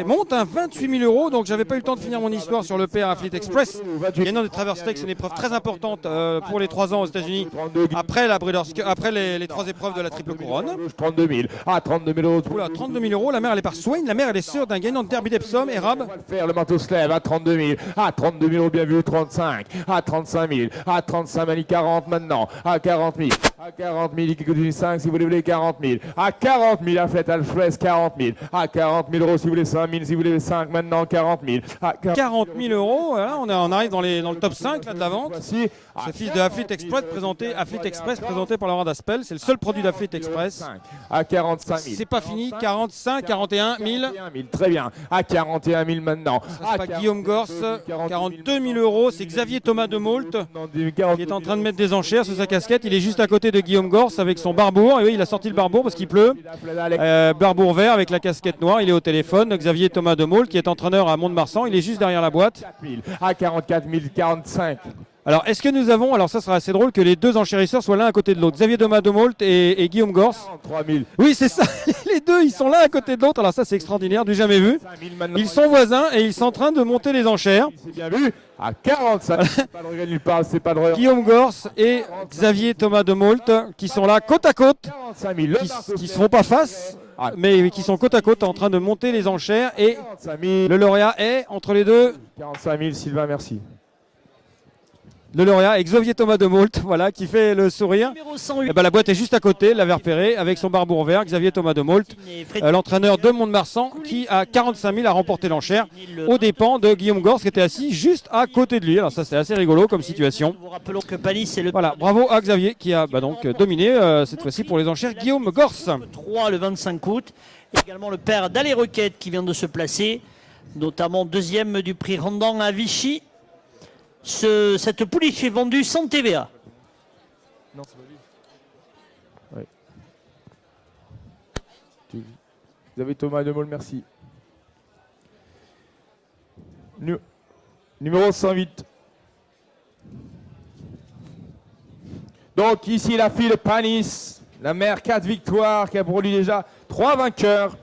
monte à 28 000 euros. Donc j'avais pas eu le temps de finir mon histoire sur le père Athlete Express. Gagnant des Travers Stakes, c'est une épreuve très importante pour les 3 ans aux États-Unis. Après la Breeders' Cup, après les 3 épreuves de la triple couronne. 32 000. À 32 000 euros. Oula, 32 000 euros. La mère elle est par Swain. La mère elle est sœur d'un gagnant de Derby d'Epsom, Erab. On va le faire, le manteau se lève à 32 000. À 32 000 euros, bien vu, 35. À 35 000. À 35 000, 40 maintenant. À 40 000. À 40 000, qui continue 5 si vous voulez, 40 000. À 40 000, Athlete Express, 40 000. À 40 000 euros si vous voulez, 5 000 si vous voulez, 5 maintenant, 40 000. À 40 000 euros. Voilà, on arrive dans le top 5 là, de la vente. voici. Ce fils de Athlete Express présenté par Laurent Daspel. C'est le seul produit d'Athlete Express. À 45 000. C'est pas fini. 45, 41 000. 41 000, très bien. À 41 000 maintenant. Ça se passe Guillaume Gors, 42 000 euros. C'est Xavier Thomas de Mault qui est en train de mettre des enchères sur sa casquette. Il est juste à côté de Guillaume Gors avec son barbour. Et oui, il a sorti le barbour parce qu'il pleut. Barbour vert avec la casquette noire. Il est au téléphone. Xavier Thomas de Mault qui est entraîneur à Mont-de-Marsan. Il est juste derrière la boîte. À 44 000, 45. Alors, est-ce que nous avons, alors ça sera assez drôle que les deux enchérisseurs soient l'un à côté de l'autre, Xavier Thomas de Mault et Guillaume Gors. 43 000. Oui, c'est ça, les deux, ils sont l'un à côté de l'autre. Alors ça, c'est extraordinaire, du jamais vu. Ils sont voisins et ils sont en train de monter les enchères. C'est bien vu. À 45 000. Pas de regret nulle part, c'est pas de regret. Guillaume Gors et Xavier Thomas de Mault qui sont là côte à côte, 45 000. qui se font pas face, mais qui sont côte à côte en train de monter les enchères. Et 45 000. le lauréat est entre les deux. 45 000, Sylvain, merci. Le lauréat est Xavier Thomas de Mault, voilà, qui fait le sourire. Numéro 108. Et ben, la boîte est juste à côté, l'avait repéré, avec son barbour vert, Xavier Thomas de Mault, l'entraîneur de Mont-de-Marsan, qui à 45 000 a remporté l'enchère aux dépens de Guillaume Gors, qui était assis juste à côté de lui. Alors ça, c'est assez rigolo comme situation. Nous vous rappelons que Panis c'est le Voilà, bravo à Xavier qui a donc dominé cette fois-ci pour les enchères Guillaume Gors. 3 le 25 août. Également le père d'Allez Requête qui vient de se placer, notamment deuxième du prix Randan à Vichy. Cette pouliche est vendue sans TVA. Non, c'est pas lui. Oui. Vous avez Thomas de Mault, merci. Numéro 108. Donc ici la fille de Panis, la mère 4 victoires qui a produit déjà 3 vainqueurs.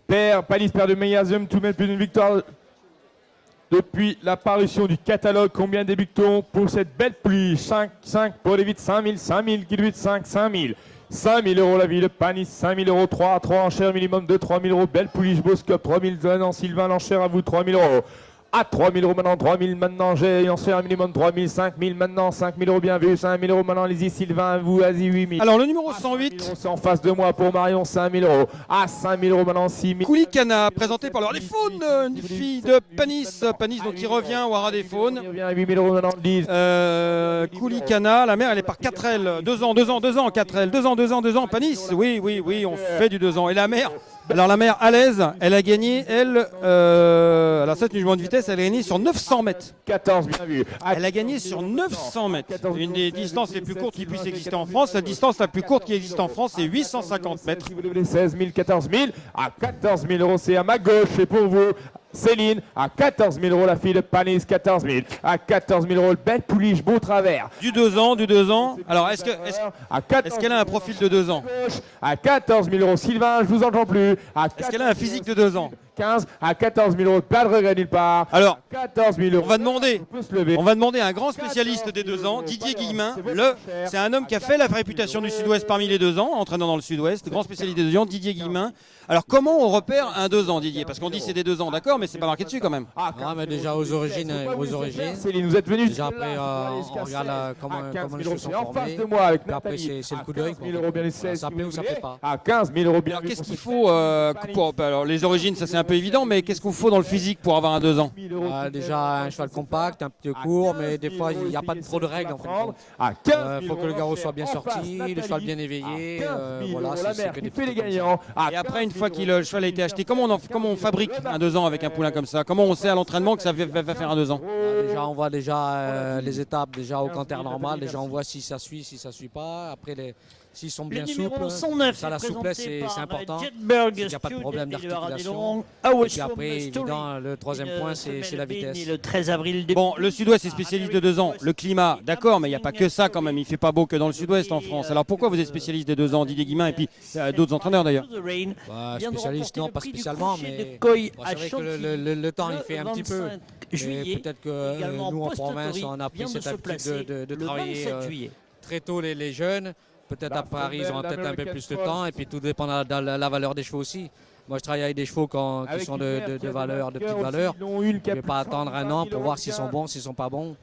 Panis, paire de Mayazum, tout de même plus d'une victoire depuis la parution du catalogue. Combien débutons pour cette belle pluie? 5 pour les vides, 5000, 5000, qui 5, 5000. 5000 euros la ville, Panis, 5000 euros, 3 enchères minimum de 3000 euros. Belle pouliche, Boscope, 3000 maintenant, Sylvain, l'enchère à vous, 3000 euros. À 3000 euros maintenant, 3000 maintenant, j'ai enchère minimum 3000, 5000 maintenant, 5000 euros bien vu, 5000 euros maintenant, allez-y Sylvain, à vous, vas-y 8000. Alors le numéro 108, C'est en face de moi pour Marion, 5000 euros. À 5000 euros maintenant, 6000. Koulikana, présenté par les faunes, une fille de Panis. Panis donc qui revient au haras des faunes. Il revient à 8000 euros maintenant, 10. Koulikana, la mère elle est par 4L, 2 ans, 4L, 2 ans, Panis, oui, on fait du 2 ans. Et la mère, alors la mère à l'aise, elle a gagné, alors cette jugement de vitesse, elle a gagné sur 900 mètres. 14, bien vu. Elle a gagné sur 900 mètres. Une des distances les plus courtes qui puissent exister en France. La distance la plus courte qui existe en France, c'est 850 mètres. Si vous voulez 16 000, 14 000. À 14 000 euros, c'est à ma gauche. Et pour vous, Céline, à 14 000 euros, la fille de Panis, 14 000. À 14 000 euros, belle pouliche, beau travers. Du 2 ans. Alors, est-ce qu'elle a un profil de 2 ans? À 14 000 euros, Sylvain, je vous entends plus. Est-ce qu'elle a un physique de 2 ans? 15 à 14 000 euros, pas de regret nulle part. Alors, 14 000 euros. on va demander à un grand spécialiste des 2 ans, Didier Guillemin. C'est un homme qui a fait la réputation du Sud-Ouest parmi les 2 ans, entraînant dans le Sud-Ouest, grand spécialiste des 2 ans, Didier Guillemin. Alors, comment on repère un 2 ans, Didier? Parce qu'on dit c'est des 2 ans, d'accord, mais c'est pas marqué dessus quand même. Mais déjà aux origines. Céline, vous êtes venu. Déjà après, on regarde comment les choses sont en face formées. de moi avec Puis après, Nathalie. c'est le coup d'œil. 15 000 euros bien les 16. Ça plaît ou ça plaît pas. À 15 000 euros bien. Alors, qu'est-ce qu'il faut alors, les origines, ça c'est un peu évident, mais qu'est-ce qu'il faut dans le physique pour avoir un 2 ans? Déjà un cheval compact, un petit court, mais des fois il n'y a pas trop de règles en fin de compte. Il faut que le garrot soit bien sorti, le cheval bien éveillé. Voilà, c'est que des petits trucs comme ça. Et après, une fois que le cheval a été acheté, comment on fabrique un 2 ans avec un poulain comme ça? Comment on sait à l'entraînement que ça va faire un 2 ans? Déjà, on voit les étapes déjà au canter normal. Déjà, on voit si ça suit, si ça suit pas. Après, s'ils sont bien souples, ça la souplesse c'est important. Il n'y a pas de problème d'articulation. Et puis après, évidemment, le troisième point, c'est la vitesse. Le 13 avril. Bon, le Sud-Ouest est spécialiste de 2 ans. Le climat, d'accord, mais il n'y a pas que ça quand même. Il fait pas beau que dans le Sud-Ouest en France. Alors pourquoi vous êtes spécialiste des 2 ans, Didier Guillemin, et puis d'autres entraîneurs d'ailleurs? Spécialiste, non, pas spécialement, mais c'est vrai que le temps il fait un petit peu. Peut-être que nous en province, on a pris cette habitude de travailler très tôt les jeunes. Peut-être à Paris, ils auront peut-être un peu plus de temps. Et puis tout dépend de la valeur des chevaux aussi. Moi, je travaille avec des chevaux qui sont de valeur, de petite valeur. Je ne vais pas attendre un an pour voir s'ils sont bons, s'ils ne sont pas bons.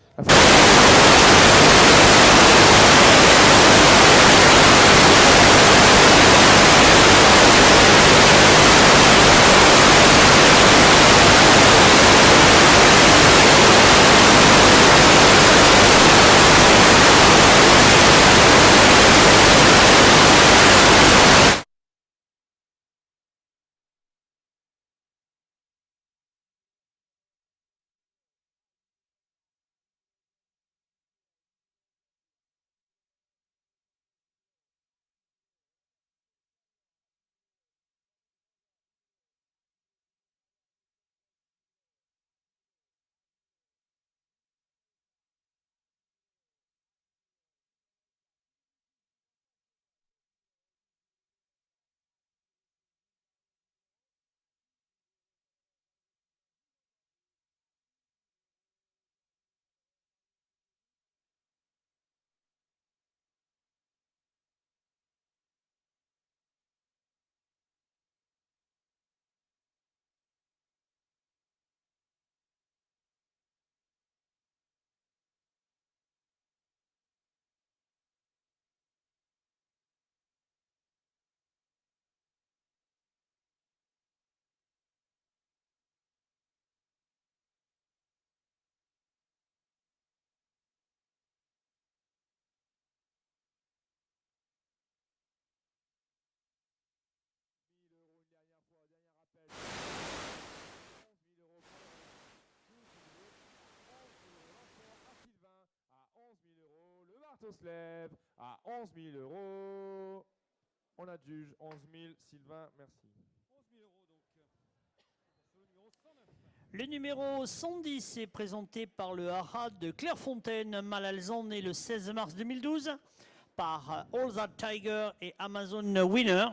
On se lève à 11 000 euros. On adjuge 11 000. Sylvain, merci. 11 000 euros donc. Le numéro 110 est présenté par le Haras de Clairefontaine, Malalzan, né le 16 mars 2012. par All That Tiger et Amazon Winner.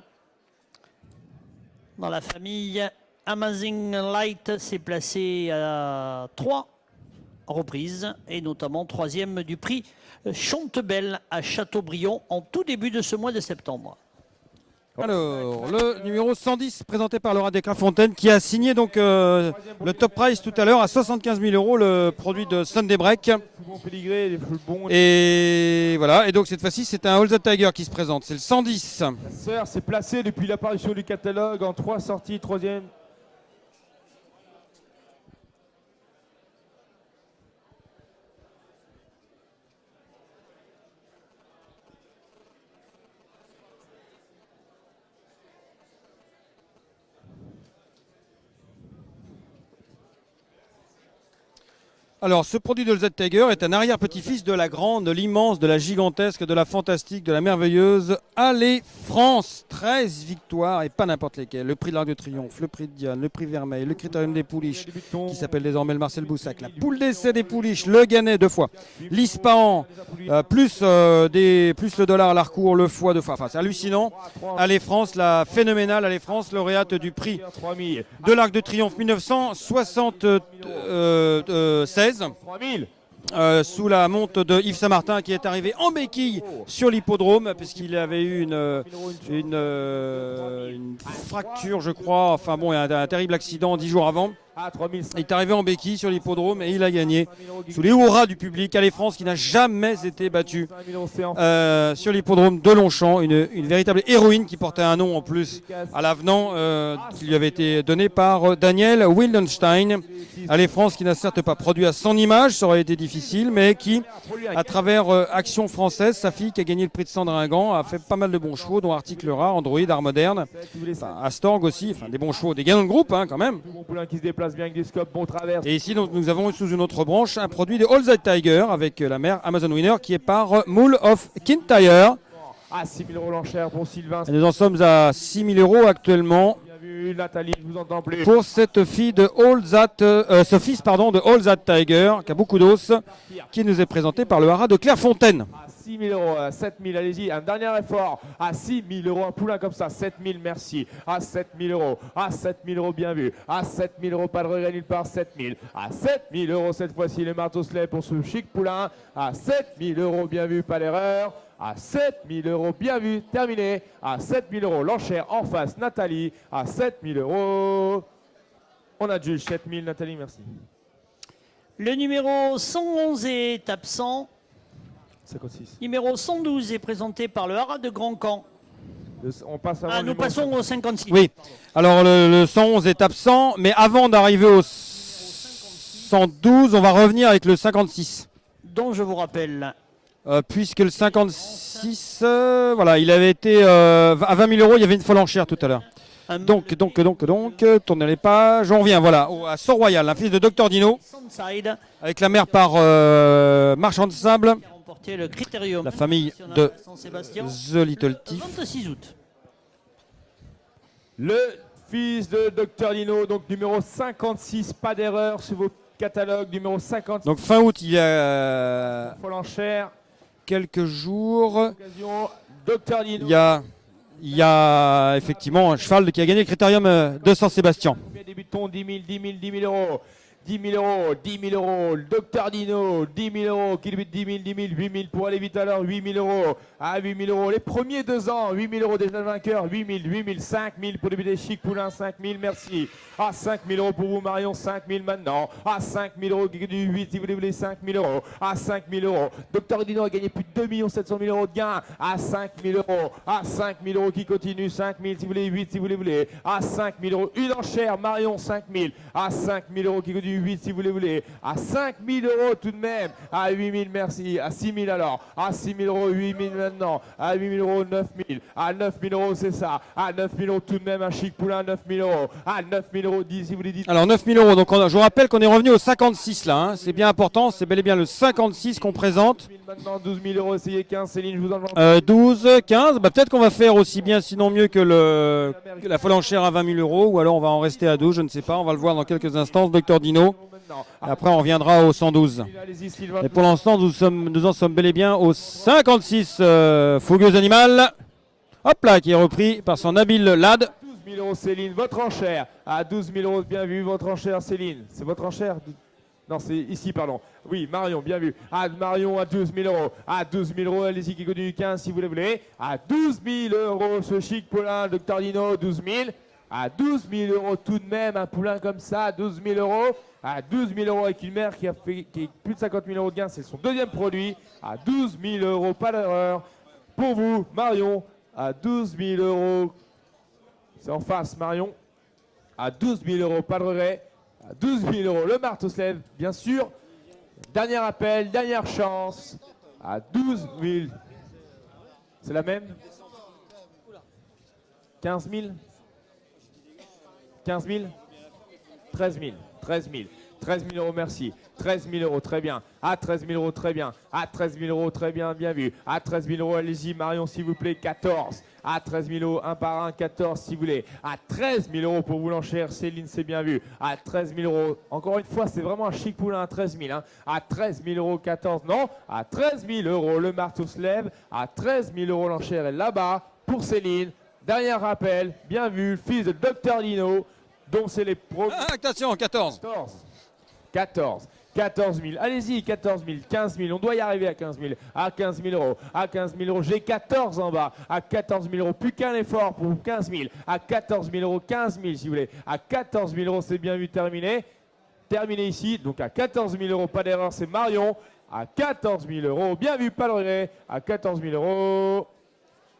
Dans la famille, Amazing Light s'est placé à 3 reprises et notamment 3e du prix Chontebel à Châteaubriand en tout début de ce mois de septembre. Alors, le numéro 110 présenté par Laura Desclafontaine qui a signé donc le top price tout à l'heure à 75 000 €, le produit de Sunday Break. Et voilà, et donc cette fois-ci c'est un All That Tiger qui se présente, c'est le 110. Sœur s'est placé depuis l'apparition du catalogue en 3 sorties, 3e. Alors, ce produit de All That Tiger est un arrière-petit-fils de la grande, de l'immense, de la gigantesque, de la fantastique, de la merveilleuse Allez France. 13 victoires et pas n'importe lesquelles. Le prix de l'Arc de Triomphe, le prix de Diane, le prix Vermeil, le Critérium des Pouliches, qui s'appelle désormais le Marcel Boussac, la poule d'essai des Pouliches, le Gannet 2 fois, l'Ispahan, plus le dollar à l'Harcourt, le foie 2 fois. Enfin, c'est hallucinant. Allez France, la phénoménale Allez France, lauréate du prix de l'Arc de Triomphe 1976. 3000. Sous la monte de Yves Saint-Martin qui est arrivé en béquille sur l'hippodrome puisqu'il avait eu une fracture je crois, enfin bon, un terrible accident 10 jours avant. Il est arrivé en béquille sur l'hippodrome et il a gagné sous les hurrahs du public. Allez France qui n'a jamais été battu sur l'hippodrome de Longchamp, une véritable héroïne qui portait un nom en plus à l'avenant qui lui avait été donné par Daniel Wildenstein. Allez France qui n'a certes pas produit à son image, ça aurait été difficile, mais qui à travers Action Française, sa fille qui a gagné le prix de Sandringan, a fait pas mal de bons chevaux dont Article Rare, Android, Art Moderne, Astorg aussi, enfin des bons chevaux, des gagnants de groupe quand même. Bien avec des scopes, bon travers. Et ici donc, nous avons sous une autre branche un produit de All That Tiger avec la mère Amazon Winner qui est par Moule of Kintyre. À 6 000 € l'enchère pour Sylvain. Et nous en sommes à 6 000 € actuellement. Bien vu, Nathalie, je vous entends plus. Pour cette fille de All That, ce fils pardon de All That Tiger qui a beaucoup d'os, qui nous est présenté par le haras de Clairefontaine. 6 000 €, à 7 000, allez-y, un dernier effort, à 6 000 €, un poulain comme ça, 7 000, merci, à 7 000 €, à 7 000 €, bien vu, à 7 000 €, pas de regret nulle part, 7 000, à 7 000 € cette fois-ci, le marteau-sleigh pour ce chic poulain, à 7 000 €, bien vu, pas d'erreur, à 7 000 €, bien vu, terminé, à 7 000 €, l'enchère en face, Nathalie, à 7 000 €, on adjuge 7 000, Nathalie, merci. Le numéro 111 est absent. 56. Numéro 112 est présenté par le haras de Grand Camp. On passe avant nous passons au 56. Oui, alors le 111 est absent, mais avant d'arriver au 112, on va revenir avec le 56. Dont je vous rappelle. Puisque le 56, voilà, il avait été à 20 000 €, il y avait une folle enchère tout à l'heure. Donc, tournez les pages, on revient, voilà, à Sort Royal, un fils de Dr Dino, avec la mère par Marchand de Sable. Le Critérium, la famille de The Little Thief. 26 août. Le fils de Dr Dino, donc numéro 56, pas d'erreur sur vos catalogues, numéro 56. Donc fin août, il y a quelques jours, Dr Dino. Il y a effectivement un cheval qui a gagné le Critérium de Saint-Sébastien. Débutons 10 000, 10 000, 10 000 €. 10 000 €, 10 000 €, le Dr Dino, 10 000 €, qui débute 10 000, 10 000, 8 000 pour aller vite à l'heure, 8 000 €, à 8 000 €, les premiers 2 ans, 8 000 € déjà vainqueur, 8 000, 8 000, 5 000 pour débuter Chic Poulain, 5 000, merci. À 5 000 € pour vous Marion, 5 000 maintenant, à 5 000 € du 8 si vous voulez, 5 000 €, à 5 000 €, Dr Dino a gagné plus de 2 700 000 € de gains, à 5 000 €, à 5 000 € qui continue, 5 000 si vous voulez, 8 si vous voulez, à 5 000 €, une enchère, Marion, 5 000, à 5 000 € qui continue, 8 si vous voulez, à 5 000 € tout de même, à 8 000, merci, à 6 000 alors, à 6 000 €, 8 000 maintenant, à 8 000 €, 9 000, à 9 000 € c'est ça, à 9 000 € tout de même, un Chic Poulain, 9 000 €, à 9 000 €, 10 si vous voulez, 10. Alors 9 000 €, donc je vous rappelle qu'on est revenu au 56 là, hein. C'est bien important, c'est bel et bien le 56 qu'on présente. Maintenant 12 000 €, essayez 15, Céline, je vous en 12, 15, bah, peut-être qu'on va faire aussi bien, sinon mieux que la folle enchère à 20 000 €, ou alors on va en rester à 12, je ne sais pas, on va le voir dans quelques instants, Dr Dino. Et après, on reviendra au 112. Allez-y, Sylvain. Et pour l'instant, nous en sommes bel et bien au 56. Fougueux Animal. Hop là, qui est repris par son habile lad. 12 000 euros, Céline, votre enchère. À 12 000 euros, bien vu, votre enchère, Céline. C'est votre enchère? Non, c'est ici, pardon. Oui, Marion, bien vu. Marion à 12 000 euros. À 12 000 euros, allez-y, qui continue 15 si vous le voulez. À 12 000 euros, ce chic poulain, Dr Dino, 12 000. À 12 000 euros tout de même, un poulain comme ça, 12 000 euros. À 12 000 euros avec une mère qui a plus de 50 000 euros de gain, c'est son deuxième produit. À 12 000 euros, pas d'erreur. Pour vous, Marion, à 12 000 euros. C'est en face, Marion. À 12 000 euros, pas de regret. À 12 000 euros, le marteau se lève, bien sûr. Dernier appel, dernière chance. À 12 000. C'est la même? 15 000? 15 000? 13 000. 13 000. 13 000 euros, merci. 13 000 euros, très bien. À 13 000 euros, très bien. À 13 000 euros, très bien, bien vu. À 13 000 euros, allez-y, Marion, s'il vous plaît, 14. À 13 000 euros, un par un, 14, si vous voulez. À 13 000 euros pour vous l'enchère, Céline, c'est bien vu. À 13 000 euros, encore une fois, c'est vraiment un chic poulain à 13 000. Hein. À 13 000 euros, 14, non. À 13 000 euros, le marteau se lève. À 13 000 euros, l'enchère est là-bas pour Céline. Dernier rappel, bien vu, fils de Dr Dino, dont c'est les pros. Attention, 14. 14. 14 000. Allez-y, 14 000, 15 000. On doit y arriver à 15 000. À 15 000 euros. À 15 000 euros. J'ai 14 en bas. À 14 000 euros. Plus qu'un effort pour 15 000. À 14 000 euros. 15 000 si vous voulez. À 14 000 euros, c'est bien vu, terminé. Terminé ici. Donc à 14 000 euros, pas d'erreur, c'est Marion. À 14 000 euros. Bien vu, pas de regret. À 14 000 euros.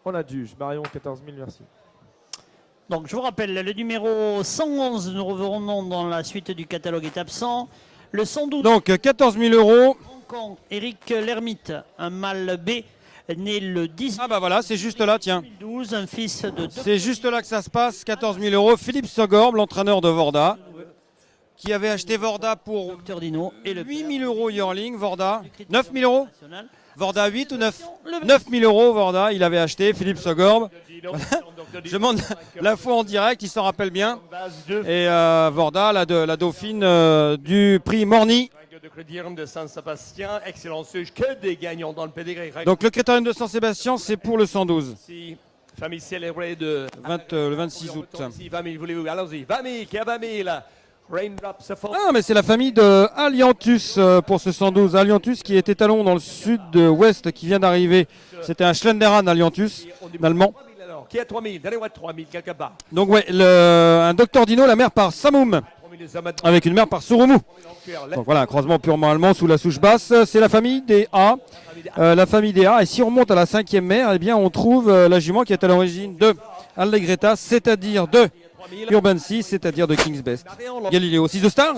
On a juge. Marion, 14 000, merci. Donc je vous rappelle, le numéro 111, nous revenons dans la suite du catalogue est absent. Le 112. Donc 14 000 euros. Eric Lermite, un mâle B, né le 10. Ah bah voilà, c'est juste là, tiens. 2012, un fils de. C'est juste là que ça se passe, 14 000 euros. Philippe Sogorb, l'entraîneur de Vorda, qui avait acheté Vorda pour Dr Dino et le 8 000 euros yearling, Vorda. 9 000 euros Vorda 8 ou 9 9 000 euros Vorda, il avait acheté, Philippe Sogorb. Je demande la fois en direct, il s'en rappelle bien. Et Vorda, la dauphine du prix Morny. De Saint-Sébastien, excellent sujet, que des gagnants dans le pédigré. Donc le critérium de Saint-Sébastien, c'est pour le 112. Famille célébrée de le 26 août. 20 000, voulez-vous? Allons-y, 20 000, qui a 20 000 Ah, mais c'est la famille de Aliantus pour ce 112. Aliantus qui est étalon dans le sud-ouest, qui vient d'arriver. C'était un Schlenderan Aliantus, allemand. Qui a 3 000? Donnez-moi 3 000 quelque part. Donc ouais, un Dr Dino, la mère par Samoum, avec une mère par Surumou. Donc voilà, un croisement purement allemand sous la souche basse. C'est la famille des A. La famille des A. Et si on remonte à la 5e mère, eh bien on trouve la jument qui est à l'origine de Allegretta, c'est-à-dire de Urban 6, c'est-à-dire de King's Best. Galileo, 6 de Stars,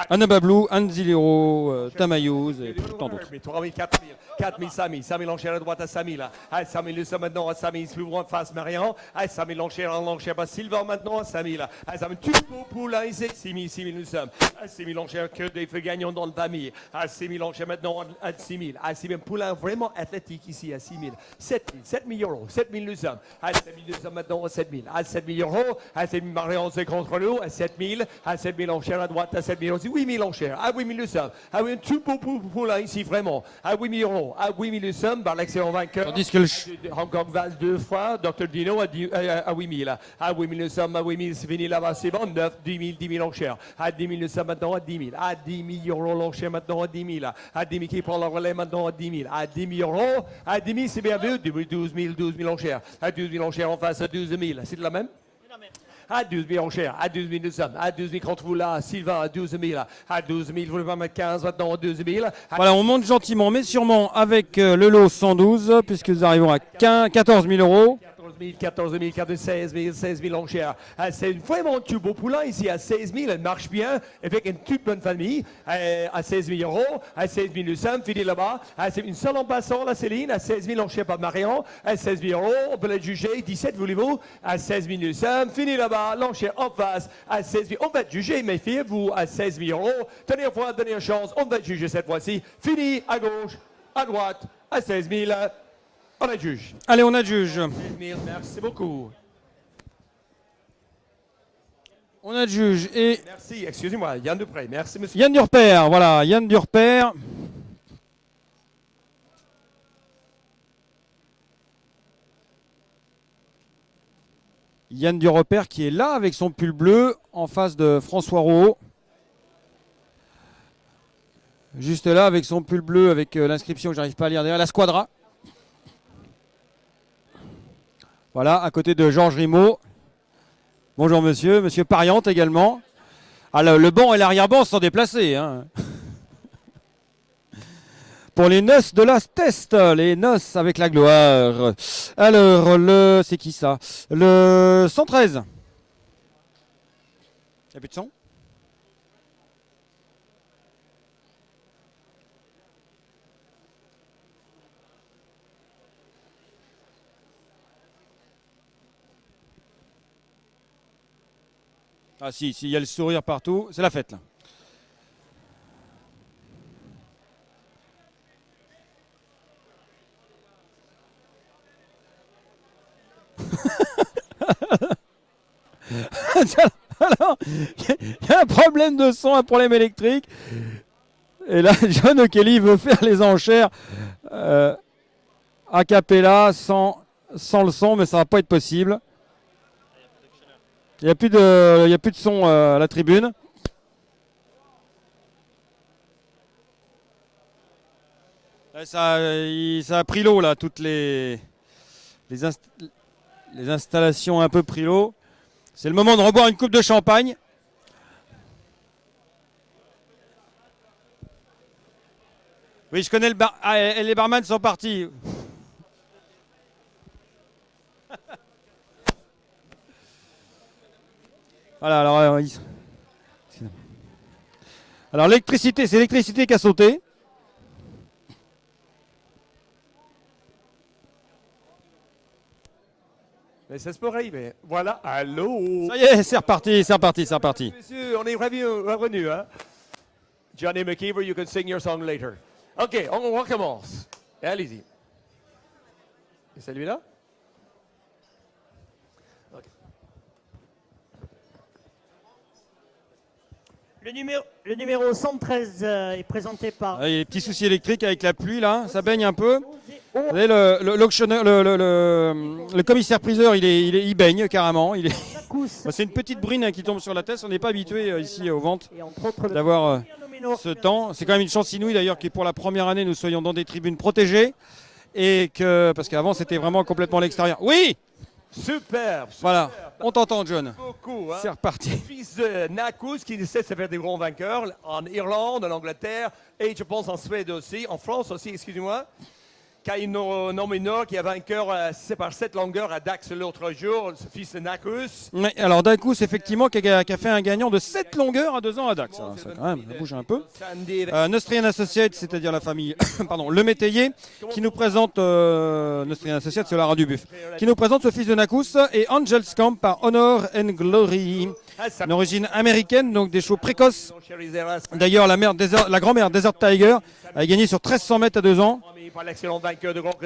Annaba Blue, Anzilero, Tamayus et tant d'autres. 3 000, 4 000, 4 000, 5 000, 5 000 enchères à droite à 5 000. 5 000 le sommet maintenant à 5 000, plus loin face Marian. 5 000 enchères à Sylvain maintenant à 5 000. 5 000 tout beau poulain ici. 6 000, 6 000 nous sommes. 6 000 enchères que des feux gagnants dans le 20 000. 6 000 enchères maintenant à 6 000. 6 000 poulain vraiment athlétique ici à 6 000. 7 000, 7 000 euros. 7 000 nous sommes. 7 000 nous sommes maintenant à 7 000. 7 000 euros. 7 000 Marion c'est contre nous à 7 000. 7 000 enchères à droite à 7 000 aussi. 8 000 enchères. 8 000 nous sommes. Oui, un tout beau poulain ici vraiment. 8 000 euros. 8 000 nous sommes par l'excellent vainqueur. Tandis que Hong Kong Vase 2 fois. Dr Dino à 8 000. 8 000 nous sommes. 8 000 c'est fini là-bas. C'est bon. 9, 10 000 enchères. 10 000 nous sommes maintenant à 10 000. 10 000 euros l'enchère maintenant à 10 000. 10 000 qui prend le relais maintenant à 10 000. 10 000 euros. 10 000 c'est bien vu. 12 000 enchères. 12 000 enchères en face à 12 000. C'est de la même? À 12 000 enchères, à 12 000 nous sommes, à 12 000 contre vous là, Sylvain, à 12 000, à 12 000, vous voulez pas mettre 15 maintenant, à 12 000. Voilà, on monte gentiment, mais sûrement avec le lot 112, puisque nous arrivons à 14 000 euros. 14 000, 16 000 enchères. C'est vraiment un tout beau poulain ici à 16 000. Elle marche bien avec une toute bonne famille. À 16 000 euros. À 16 000 nous sommes. Fini là-bas. C'est une seule en passant, la Céline. À 16 000 enchères par Marion. À 16 000 euros. On peut la juger. 17, voulez-vous? À 16 000 nous sommes. Fini là-bas. L'enchère en face. À 16 000. On va juger, méfiez-vous. À 16 000 euros. Dernière fois, dernière chance. On va juger cette fois-ci. Fini à gauche, à droite. À 16 000. On adjuge. Allez, on adjuge. Merci beaucoup. On adjuge et Merci, excusez-moi, Yann Dupré. Merci, monsieur. Yann Durper. Voilà, Yann Durper. Yann Durper qui est là avec son pull bleu en face de François Rouault. Juste là avec son pull bleu avec l'inscription que j'arrive pas à lire derrière, la Squadra. Voilà, à côté de Georges Rimaud. Bonjour monsieur, monsieur Pariante également. Ah, le banc et l'arrière-banc sont déplacés. Hein. Pour les noces de la test, les noces avec la gloire. Alors, c'est qui ça? Le 113. Il n'y a plus de son? Ah si, il y a le sourire partout, c'est la fête là. Alors, il y a un problème de son, un problème électrique. Et là, John Kelly veut faire les enchères a cappella sans le son, mais ça va pas être possible. Il n'y a plus de son à la tribune. Ça a pris l'eau là, toutes les installations un peu pris l'eau. C'est le moment de reboire une coupe de champagne. Oui, je connais le bar. Ah, et les barman sont partis. Voilà, alors l'électricité, c'est l'électricité qui a sauté. Mais ça se peut arriver. Voilà, allô. Ça y est, c'est reparti, c'est reparti, c'est reparti. Monsieur, on est revenu, hein. Johnny McKeever, you can sing your song later. OK, on recommence. Allez-y. Et celui-là? OK. Le numéro 113 est présenté par... Il y a des petits soucis électriques avec la pluie là, ça baigne un peu. Vous savez, le commissaire-priseur, il baigne carrément. C'est une petite brune qui tombe sur la tête. On n'est pas habitué ici aux ventes d'avoir ce temps. C'est quand même une chance inouïe d'ailleurs que pour la première année, nous soyons dans des tribunes protégées. Parce qu'avant, c'était vraiment complètement l'extérieur. Oui! Superbe! Voilà, on t'entend, John. Beaucoup, hein? C'est reparti. Le fils de Nakus qui essaie de se faire des grands vainqueurs en Irlande, en Angleterre et je pense en Suède aussi, en France aussi, excusez-moi. Kaino Nominor qui a vainqueur par 7 longueurs à Dax l'autre jour, ce fils de Nakus. Oui, alors Dakus, effectivement, qui a fait un gagnant de 7 longueurs à 2 ans à Dax. Ça quand même, ça bouge un peu. Nostrian Associates, c'est-à-dire la famille, pardon, Le Métayer, qui nous présente, Nostrian Associates, c'est la du Buff, qui nous présente ce fils de Nakus et Angels Camp par Honor and Glory. Une origine américaine, donc des chevaux précoces. D'ailleurs, la grand-mère Desert Tiger a gagné sur 1300 mètres à 2 ans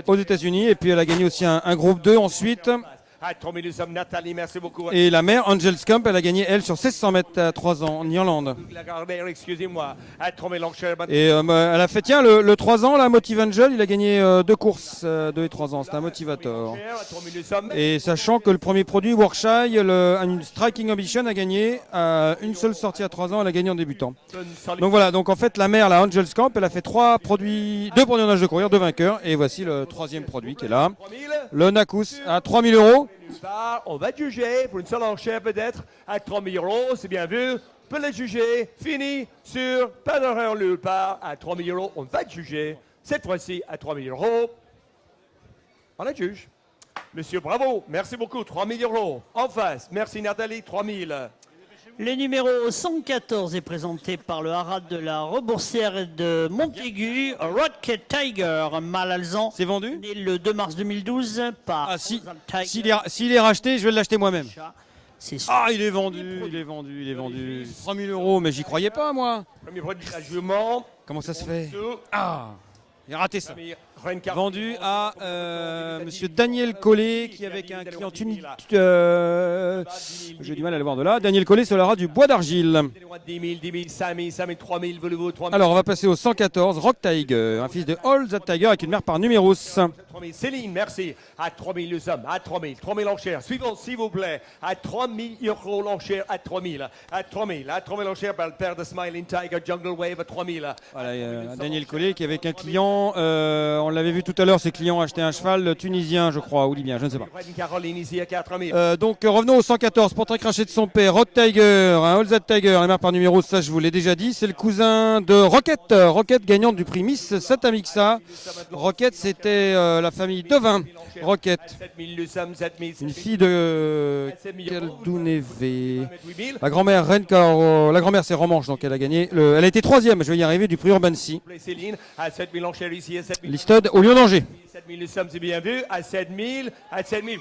aux États-Unis. Et puis elle a gagné aussi un groupe 2 ensuite. Et la mère, Angels Camp, elle a gagné elle sur 1600 mètres à 3 ans en Irlande. Et elle a fait, tiens, le 3 ans, la Motive Angel, il a gagné 2 courses, 2 et 3 ans. C'est un motivateur. Et sachant que le premier produit, Workshire, une Striking Ambition, a gagné une seule sortie à 3 ans, elle a gagné en débutant. Donc voilà, donc en fait, la mère, la Angels Camp, elle a fait 2 produits en âge de courir, 2 vainqueurs. Et voici le 3e produit qui est là. Le Nakus à 3000 €. On va juger pour une seule enchère peut-être à 3 000 €, c'est bien vu. On peut le juger. Fini sur pas d'erreur nulle part à 3 000 €. On va juger cette fois-ci à 3 000 €. On la juge. Monsieur, bravo. Merci beaucoup. 3 000 € en face. Merci Nathalie. 3 000. Le numéro 114 est présenté par le Harad de la Reboursière de Montaigu, Rocket Tiger, mâle alezan. C'est vendu? Né le 2 mars 2012 par... Ah, s'il est racheté, je vais l'acheter moi-même. Ah, il est vendu, il est vendu. 3 000 €, mais j'y croyais pas, moi. Premier produit à jument. Comment ça se fait? Ah, il a raté ça. vendu à monsieur Daniel Collet, qui avec un client tunisien, j'ai du mal à le voir de là. Daniel Collet sur la rade du Bois d'Argile. 10 000, 5 000, 5 000, 3 000, voulez-vous 3 000. Alors on va passer au 114, Rock Tiger, un fils de All That Tiger avec une mère par numéros. 3 000. Céline, merci. À 3 000 nous sommes. À 3 000. 3 000 enchères. Suivant, s'il vous plaît. À 3 000 euros l'enchère. À 3 000. À 3 000. À 3 000 enchères par le père de Smiling Tiger Jungle Wave à 3 000. Voilà, Daniel Collet qui est avec un client, on l'avait vu tout à l'heure, ces clients achetaient un cheval tunisien, je crois, ou libyen, je ne sais pas. Caroline ici à 4 000. Donc revenons au 114, portrait craché de son père, Rock Tiger, un All That Tiger, la mère par numéro, ça je vous l'ai déjà dit, c'est le cousin de Rocket, Rocket gagnante du prix Miss Satamixa. Rocket c'était la famille Devin, Rocket, une fille de Keldounévé. La grand-mère Renka, la grand-mère c'est Romanche, donc elle a gagné, elle a été troisième, je vais y arriver, du prix Urban Sea. Listed au Lion d'Angers. 7 000 nous sommes, c'est bien vu. À 7 000,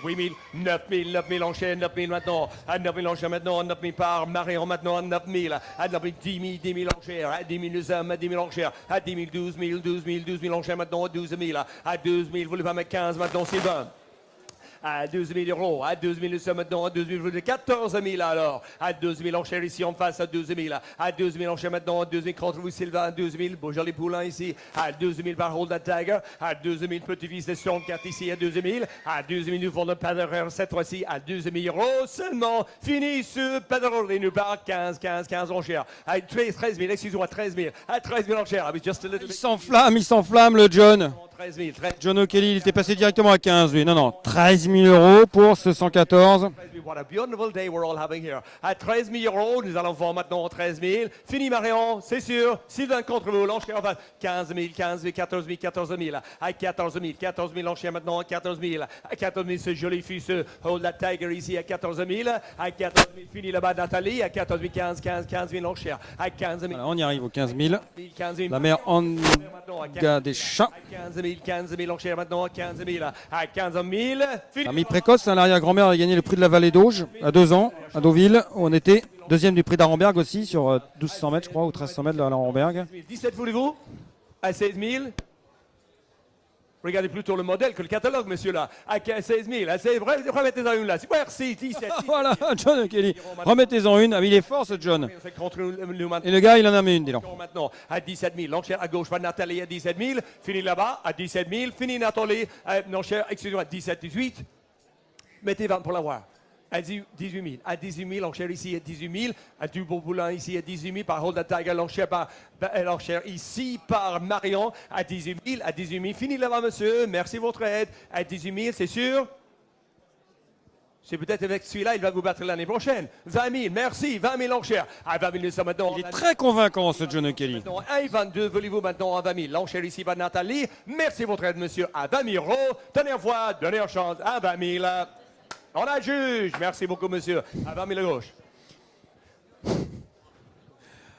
8 000, 9 000, 9 000 enchères, 9 000 maintenant. À 9 000 enchères maintenant, 9 000 par Marion maintenant, à 9 000. À 9 000, 10 000, 10 000 enchères. À 10 000 nous sommes, à 10 000 enchères. À 10 000, 12 000, 12 000, 12 000 enchères maintenant, à 12 000. À 12 000, vous voulez pas mettre 15 maintenant, Sylvain. À 12 000 euros, à 12 000 nous sommes maintenant, à 12 000, 14 000 alors, à 12 000 enchères ici en face, à 12 000, à 12 000 enchères maintenant, à 12 000 contre vous Sylvain, à 12 000, beau joli poulain ici, à 12 000 par Hold That Tiger, à 12 000 petit-fils de Stormcat ici, à 12 000, à 12 000 nous vendons pas d'erreur cette fois-ci, à 12 000 euros seulement, fini ce Padrol, et nous part 15 enchères, à 13 000, excusez-moi, 13 000, à 13 000 enchères, ah, just a little bit. Il s'enflamme le John. 13 000, 13 000. John O'Kelly, il était passé directement à 15 lui. Non, 13 000 euros pour ce 114. What a beautiful day we're all having here. À 13 000 euros, nous allons voir maintenant 13 000. Fini Marion, c'est sûr. Sylvain contre vous, l'enchère en face. 15 000, 15 000, 14 000, 14 000. À 14 000, 14 000 l'enchère maintenant, 14 000. À 14 000, ce joli fils, Hold That Tiger ici à 14 000. À 14 000, fini là-bas Nathalie. À 14 000, 15 000 l'enchère. À 15 000. Voilà, on y arrive aux 15 000. 15 000. La mère Anga des Chats. 15 000 l'enchère maintenant, 15 000. À 15 000. Fini. Famille précoce, l'arrière-grand-mère a gagné le prix de la Vallée d'Auge à 2 ans, à Deauville, où on était deuxième du prix d'Arenberg aussi, sur 1200 mètres, je crois, ou 1300 mètres de l'Arenberg. 17 voulez-vous? À 16 000. Regardez plutôt le modèle que le catalogue, monsieur, là. À 16 000. Remettez-en une là. Merci, 17. Voilà, John Kelly. Remettez-en une. Ah, il est fort, ce John. Et le gars, il en a mis une, dis donc. Maintenant, à 17 000. L'enchère à gauche, Nathalie à 17 000. Fini là-bas, à 17 000. Fini Nathalie. L'enchère, excusez-moi, 17 18. Mettez 20 pour l'avoir. À 18 000. À 18 000, l'enchère ici à 18 000. À du beau boulin ici à 18 000. Par Hold That Tiger, l'enchère ici par Marion à 18 000. À 18 000. Fini là-bas, monsieur. Merci de votre aide. À 18 000, c'est sûr. C'est peut-être avec celui-là, il va vous battre l'année prochaine. 20 000, merci. 20 000 l'enchère. À 20 000, nous sommes maintenant. Il est très convaincant, ce John Kelly. 1,22, voulez-vous maintenant à 20 000. L'enchère ici par Nathalie. Merci de votre aide, monsieur. À 20 000 euros. Dernière fois, dernière chance. À 20 000. On a juge. Merci beaucoup, monsieur. À 20 000 à gauche.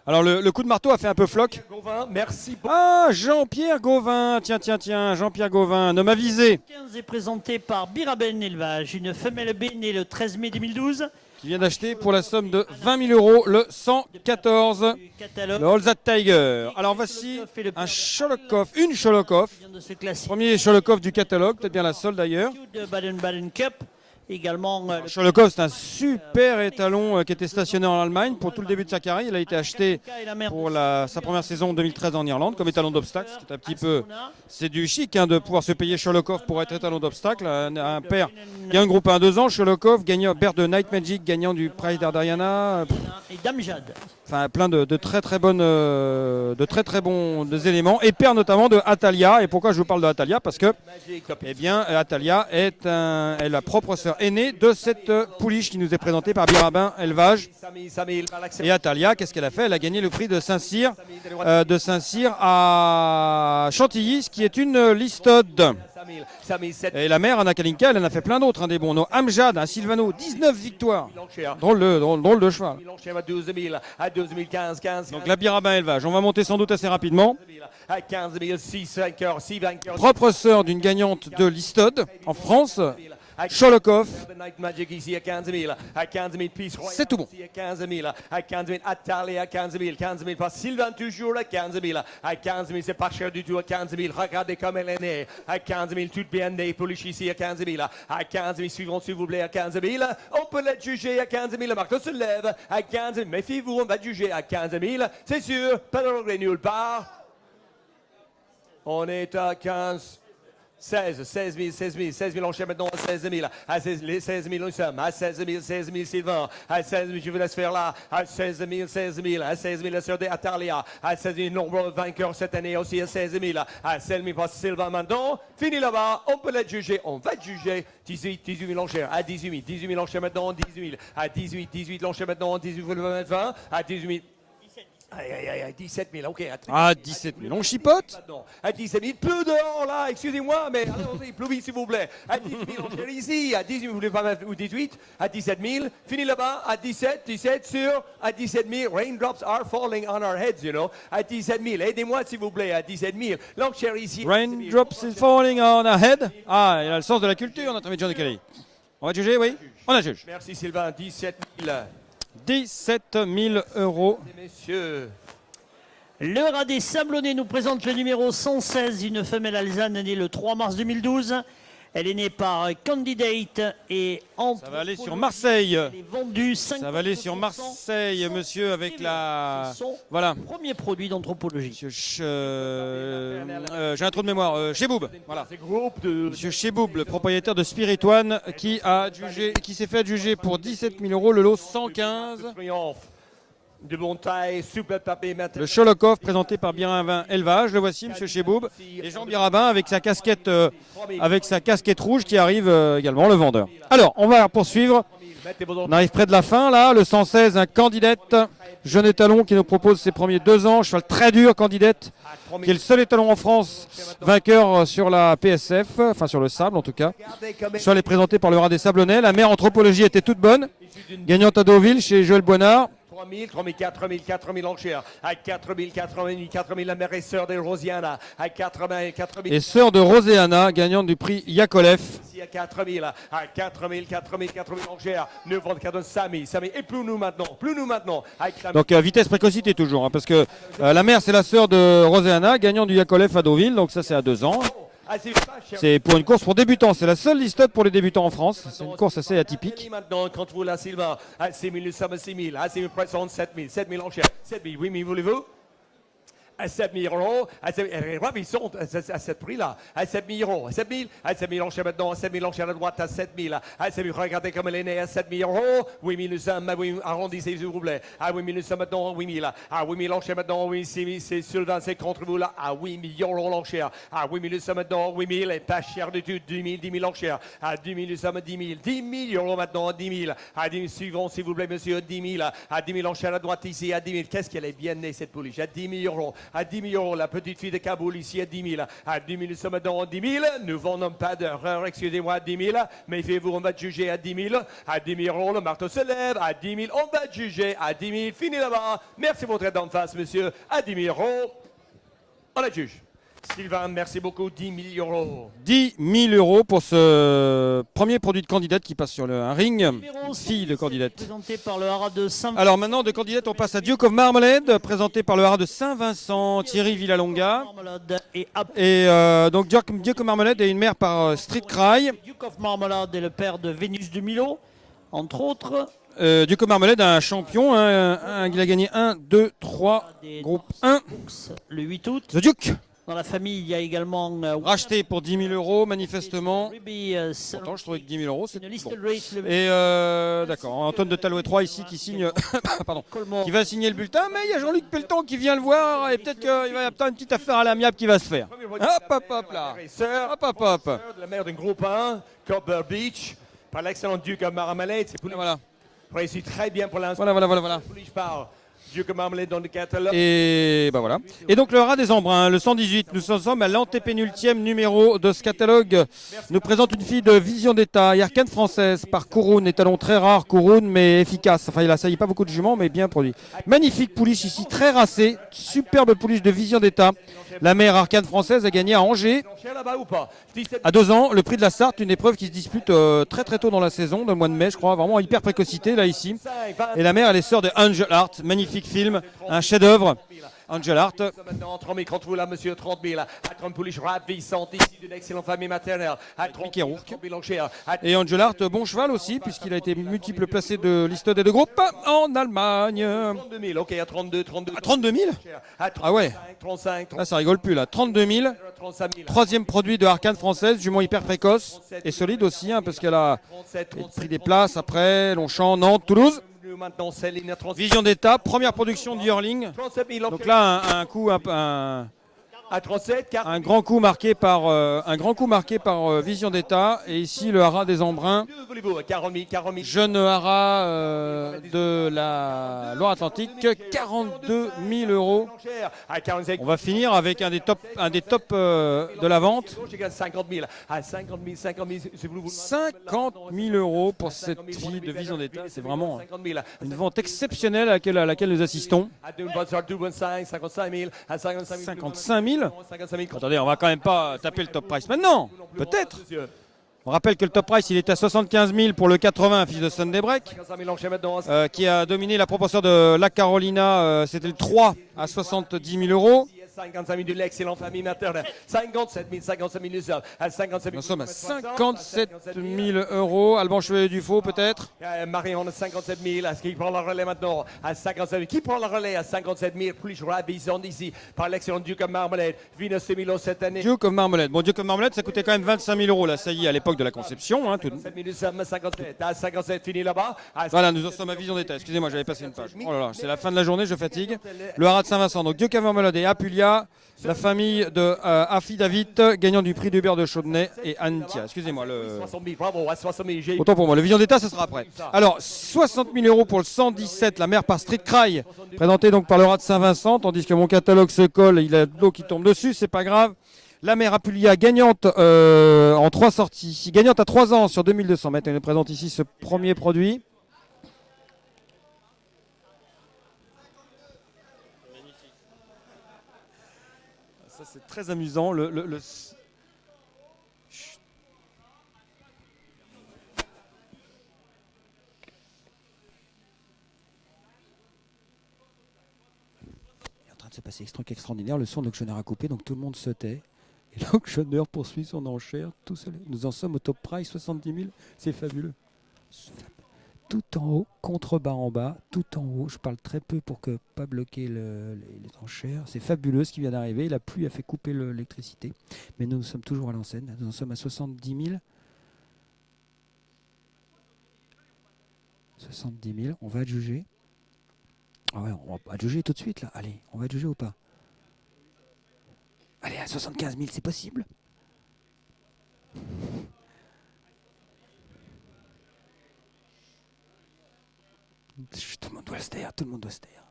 Alors, le coup de marteau a fait un peu floc. Gauvin, merci beaucoup. Ah, Jean-Pierre Gauvin. Tiens, Jean-Pierre Gauvin, un homme avisé. 15 est présenté par Biraben Élevage, une femelle B née le 13 mai 2012. Qui vient d'acheter pour la somme de 20 000 euros le 114, le Hold That Tiger. Alors voici un Sholokov, une Sholokov. Premier Sholokov du catalogue, peut-être bien la seule d'ailleurs. De Baden-Baden Cup. Également, Sholokov, c'est un super étalon qui était stationné en Allemagne pour tout le début de sa carrière. Il a été acheté pour sa première saison 2013 en Irlande comme étalon d'obstacle. C'est un petit peu, c'est du chic de pouvoir se payer Sholokov pour être étalon d'obstacle. Un père qui a un groupe 1-2 ans, Sholokov, gagnant, père de Night Magic, gagnant du Prize d'Ardariana. Et Damjad. Enfin, plein de très très bons éléments. Et père notamment de Atalia. Et pourquoi je vous parle de Atalia? Parce que, eh bien, Atalia est la propre sœur aînée de cette pouliche qui nous est présentée par Birabin Élevage. Et Atalia, qu'est-ce qu'elle a fait? Elle a gagné le prix de Saint-Cyr à Chantilly, ce qui est une listode. Et la mère, Anna Kalinka, elle en a fait plein d'autres, des bons. Amjad, un Silvano, 19 victoires. Drôle de cheval. Donc la Birabin Élevage, on va monter sans doute assez rapidement. Propre sœur d'une gagnante de Listode en France. Sholokov. Night Magic ici à 15 000. À 15 000 Peace Royal. C'est tout bon. Ici à 15 000. À 15 000 Atali à 15 000. 15 000 par Sylvain toujours à 15 000. À 15 000 c'est pas cher du tout à 15 000. Regardez comme elle est née. À 15 000 toute bien née. Pouliche ici à 15 000. À 15 000 suivons s'il vous plaît à 15 000. On peut la juger à 15 000. Le marteau se lève à 15 000. Méfiez-vous, on va juger à 15 000. C'est sûr, pas de regret nulle part. On est à 15 16 000 enchères maintenant à 16 000. À 16 000 nous sommes. À 16 000 Sylvain. À 16 000 je vous laisse faire là. À 16 000. À 16 000 la sœur d'Atalia. À 16 000 nombreux vainqueurs cette année aussi à 16 000. À 16 000 par Sylvain maintenant. Fini là-bas. On peut la juger. On va juger. 18 000 enchères. À 18 000 enchères maintenant. 18 000. À 18 l'enchère maintenant. 18 000 20. À 18 000. Aïe, 17 000, ok. Ah, 17 000, on chipote. À 17 000, plus dehors là, excusez-moi, mais allez-y, plus vite s'il vous plaît. À 18 000, on chérit ici. À 18 000, vous voulez pas mettre, ou 18, à 17 000, fini là-bas, à 17 sur, à 17 000, raindrops are falling on our heads, you know. À 17 000, aidez-moi s'il vous plaît, à 17 000. L'enchère ici. Raindrops is falling on our head. Ah, il a le sens de la culture, notre ami John Kelly. On va juger, oui. On la juge. Merci Sylvain, 17 000. 17 000 euros. Messieurs. Le rat des Sablonnets nous présente le numéro 116, une femelle alezane née le 3 mars 2012. Elle est née par Candidate et Ça va aller sur Marseille. Elle est vendue 5 Ça va aller sur Marseille, monsieur, avec la... Voilà. Premier produit d'anthropologie. Monsieur j'ai un trou de mémoire. Cheboub. Voilà. Monsieur Cheboub, le propriétaire de Spirit One, qui s'est fait adjuger pour 17 000 euros le lot 115. De bonne taille, souple tapé maintenant. Le Sholokov présenté par Birabin Élevage, le voici, monsieur Cheboub. Et Jean Birabin avec sa casquette rouge qui arrive également, le vendeur. Alors, on va poursuivre. On arrive près de la fin, là. Le 116, un Candidate, jeune étalon qui nous propose ses premiers 2 ans. Cheval très dur, Candidate, qui est le seul étalon en France vainqueur sur la PSF, enfin sur le sable en tout cas. Le cheval est présenté par le rat des Sablonnets. La mère anthropologie était toute bonne. Gagnante à Deauville chez Joël Boinard. 4 000 enchères. À 4 000, la mère et sœur de Rosiana. À 4 000. Et sœur de Roséana, gagnante du prix Yakolev. Ici à 4 000. À 4 000 enchères. 9 ans de cadeau de Samy. Et plus nous maintenant. Donc vitesse précocité toujours, hein, parce que la mère c'est la sœur de Roséana, gagnante du Yakolev à Deauville, donc ça c'est à 2 ans. C'est pour une course pour débutants, c'est la seule liste pour les débutants en France. C'est une course assez atypique. Maintenant, quand vous la Sylvain, à 6 000, nous sommes à 6 000. À 6 000, presque 7 000 enchères. 7 000, oui, mais voulez-vous? À 7 000 euros, ils sont à ce prix-là, à 7 000 euros, à 7 000 enchères maintenant, à 7 000 enchères à droite, à 7 000, à 7 000, regardez comme elle est née, à 7 000 euros, 8 000 nous sommes, arrondissez s'il vous plaît, à 8 000 nous sommes maintenant, à 8 000, à 8 000 enchères maintenant, 8 000, c'est Sylvain, c'est contre vous là, à 8 000 euros l'enchère, à 8 000 nous sommes maintenant, 8 000, et pas cher du tout, 10 000 enchères, à 10 000 nous sommes à 10 000, 10 000 euros maintenant, à 10 000, à 10 000, suivons s'il vous plaît monsieur, 10 000, à 10 000 enchères à droite ici, à 10 000, qu'est-ce qu'elle est bien née cette pouliche, à 10 000 euros, à 10 000 euros, la petite fille de Kaboul ici à 10 000. À 10 000, nous sommes dans 10 000. Nous vendons pas d'erreur, excusez-moi, à 10 000. Méfiez-vous, on va juger à 10 000. À 10 000 euros, le marteau se lève. À 10 000, on va juger. À 10 000, fini là-bas. Merci pour votre aide d'en face, monsieur. À 10 000 euros, on la juge. Sylvain, merci beaucoup. 10 000 euros. 10 000 euros pour ce premier produit de Candidate qui passe sur un ring. Fille de Candidate. Présenté par le haras de Saint-Vincent. Alors maintenant, de Candidate, on passe à Duke of Marmalade, présenté par le haras de Saint-Vincent, Thierry Villalonga. Et donc Duke of Marmalade est une mère par Street Cry. Duke of Marmalade est le père de Vénus de Milo, entre autres. Duke of Marmalade, un champion, il a gagné 1, 2, 3, groupe 1. Le 8 août. The Duke. Dans la famille, il y a également... racheté pour 10 000 euros, manifestement. Pourtant, je trouvais que 10 000 euros, c'est bon. Et d'accord, Antoine de Talouet 3 ici qui signe... pardon, qui va signer le bulletin, mais il y a Jean-Luc Pelletan qui vient le voir, et peut-être qu'il va y avoir une petite affaire à l'amiable qui va se faire. Hop là. Hop. La mère d'un groupe 1, Copper Beach, par l'excellent Duke of Marmalade. C'est voilà. Réussi très bien pour l'instant. Voilà. Je parle. Duke of Marmalade dans le catalogue. Et ben voilà. Et donc le rat des embruns, le 118, nous sommes à l'antépénultième numéro de ce catalogue. Nous présente une fille de Vision d'État et arcane française par Kouroun, étalon très rare, Kouroun mais efficace. Enfin il a sailli pas beaucoup de juments mais bien produit. Magnifique pouliche ici, très racée, superbe pouliche de Vision d'État. La mère arcane française a gagné à Angers. À 2 ans, le prix de la Sarthe, une épreuve qui se dispute très très tôt dans la saison, dans le mois de mai je crois, vraiment hyper précocité là ici. Et la mère elle est sœur de Angel Art, magnifique film, un chef-d'œuvre. Angel Art. Maintenant, 30 000 contre vous là, monsieur, 30 000. À 30 pouliches ravissantes ici d'une excellente famille maternelle. À 30 000 enchères. Et Angel Art, bon cheval aussi, puisqu'il a été multiple placé de liste des deux groupes en Allemagne. 32 000, ok, à 32, 32. À 32 000 Ah ouais. 35, Là, ça rigole plus là. 32 000. 35 000. Troisième produit de Arcane française, jument hyper précoce et solide aussi, hein, parce qu'elle a pris des places après, Longchamp, Nantes, Toulouse. Maintenant, Céline, 37 Vision d'État, première production de Yearling. 000. Donc là, à 37, 4 un grand coup marqué par Vision d'État. Et ici, le haras des Embruns, 2, voulez-vous, 40 000, 40 000. jeune haras de la Loire-Atlantique, 42 000 euros. À 45 On va finir avec un des tops de la vente. 50 000. À 50 000, 50 000, si vous voulez. 50 000 euros pour cette fille de Vision d'État. C'est vraiment 50 000. une vente exceptionnelle à laquelle nous assistons. À 2,25, 55 000. À 55 000. 55 000. 55 000. Attendez, on va quand même pas taper le top price maintenant. Peut-être. On rappelle que le top price, il était à 75 000 pour le 80, fils de Sunday Break, 55 000 enchères maintenant. qui a dominé la proportion de la Carolina. C'était le 3 à 70 000 euros. 55 000 de l'excellent famille maternelle. 57 000, 55 000 nous sommes. À 57 000. Nous sommes à 57 000 euros. Alban Chevalier du Faux, peut-être. Marion a 57 000. Est-ce qu'il prend la relais maintenant? À 57 000. Qui prend la relais à 57 000? Plus ravissant ici par l'excellent Duke of Marmalade. Venus de Milo cette année. Duke of Marmalade. Bon, Duke of Marmalade, ça coûtait quand même 25 000 euros, la saillie à l'époque de la conception. Hein, 57 000, nous sommes à 57. À 57, fini là-bas. Voilà, nous en sommes à Vision d'État. Excusez-moi, j'avais passé une page. Oh là là, c'est la fin de la journée, je fatigue. Le haras de Saint-Vincent. Donc Duke of Marmalade et Apulia. La famille de Affidavit, gagnant du prix d'Hubert de Chaudenay et Antia. Excusez-moi. 60 000, bravo, à 60 000. Autant pour moi. Le Vision d'État, ce sera après. Alors, 60 000 euros pour le 117, la mère par Street Cry, présenté donc par le rat de Saint-Vincent, tandis que mon catalogue se colle, il a de l'eau qui tombe dessus, c'est pas grave. La mère Apulia, gagnante en 3 sorties, gagnante à 3 ans sur 2200 mètres. Elle nous présente ici ce premier produit. Ça, c'est très amusant. Chut. Il est en train de se passer un truc extraordinaire. Le son de l'auctionneur a coupé, donc tout le monde se tait. Et l'auctionneur poursuit son enchère. Tout seul. Nous en sommes au top price, 70 000. C'est fabuleux. Tout en haut, contrebas en bas, tout en haut. Je parle très peu pour ne pas bloquer les enchères. C'est fabuleux ce qui vient d'arriver. La pluie a fait couper l'électricité. Mais nous sommes toujours à l'enseigne. Nous en sommes à 70 000. 70 000. On va adjuger. Ah ouais, on va adjuger tout de suite là. Allez, on va adjuger ou pas? Allez, à 75 000, c'est possible? Tout le monde doit se taire, tout le monde doit se taire.